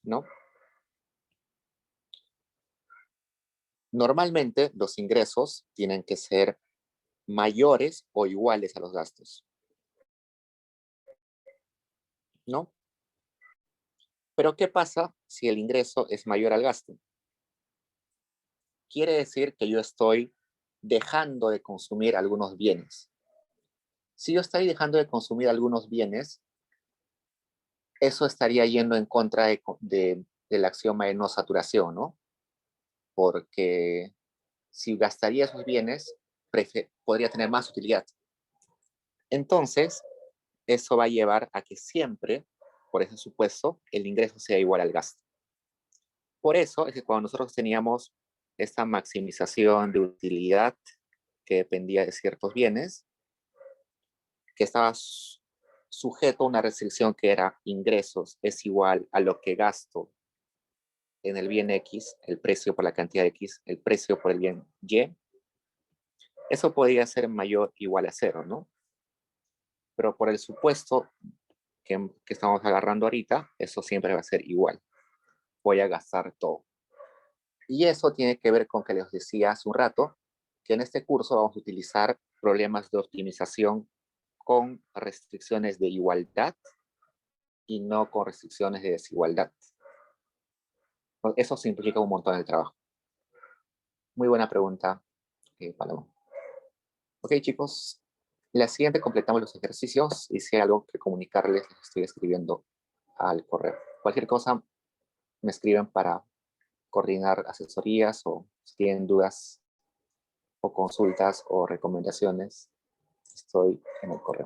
¿no? Normalmente los ingresos tienen que ser mayores o iguales a los gastos, ¿no? Pero ¿qué pasa si el ingreso es mayor al gasto? Quiere decir que yo estoy dejando de consumir algunos bienes. Si yo estoy dejando de consumir algunos bienes, eso estaría yendo en contra del axioma de no saturación, ¿no? Porque si gastaría esos bienes, podría tener más utilidad. Entonces, eso va a llevar a que siempre, por ese supuesto, el ingreso sea igual al gasto. por eso es que cuando nosotros teníamos esta maximización de utilidad que dependía de ciertos bienes, que estaba sujeto a una restricción que era ingresos es igual a lo que gasto en el bien X, el precio por la cantidad X, el precio por el bien Y, eso podría ser mayor o igual a cero, ¿no? Pero por el supuesto que estamos agarrando ahorita, eso siempre va a ser igual. Voy a gastar todo. Y eso tiene que ver con que les decía hace un rato, que en este curso vamos a utilizar problemas de optimización con restricciones de igualdad y no con restricciones de desigualdad. Eso simplifica un montón el trabajo. Muy buena pregunta, Paloma. Ok, chicos. La siguiente completamos los ejercicios y si hay algo que comunicarles, les estoy escribiendo al correo. Cualquier cosa, me escriben para coordinar asesorías o si tienen dudas o consultas o recomendaciones, estoy en el correo.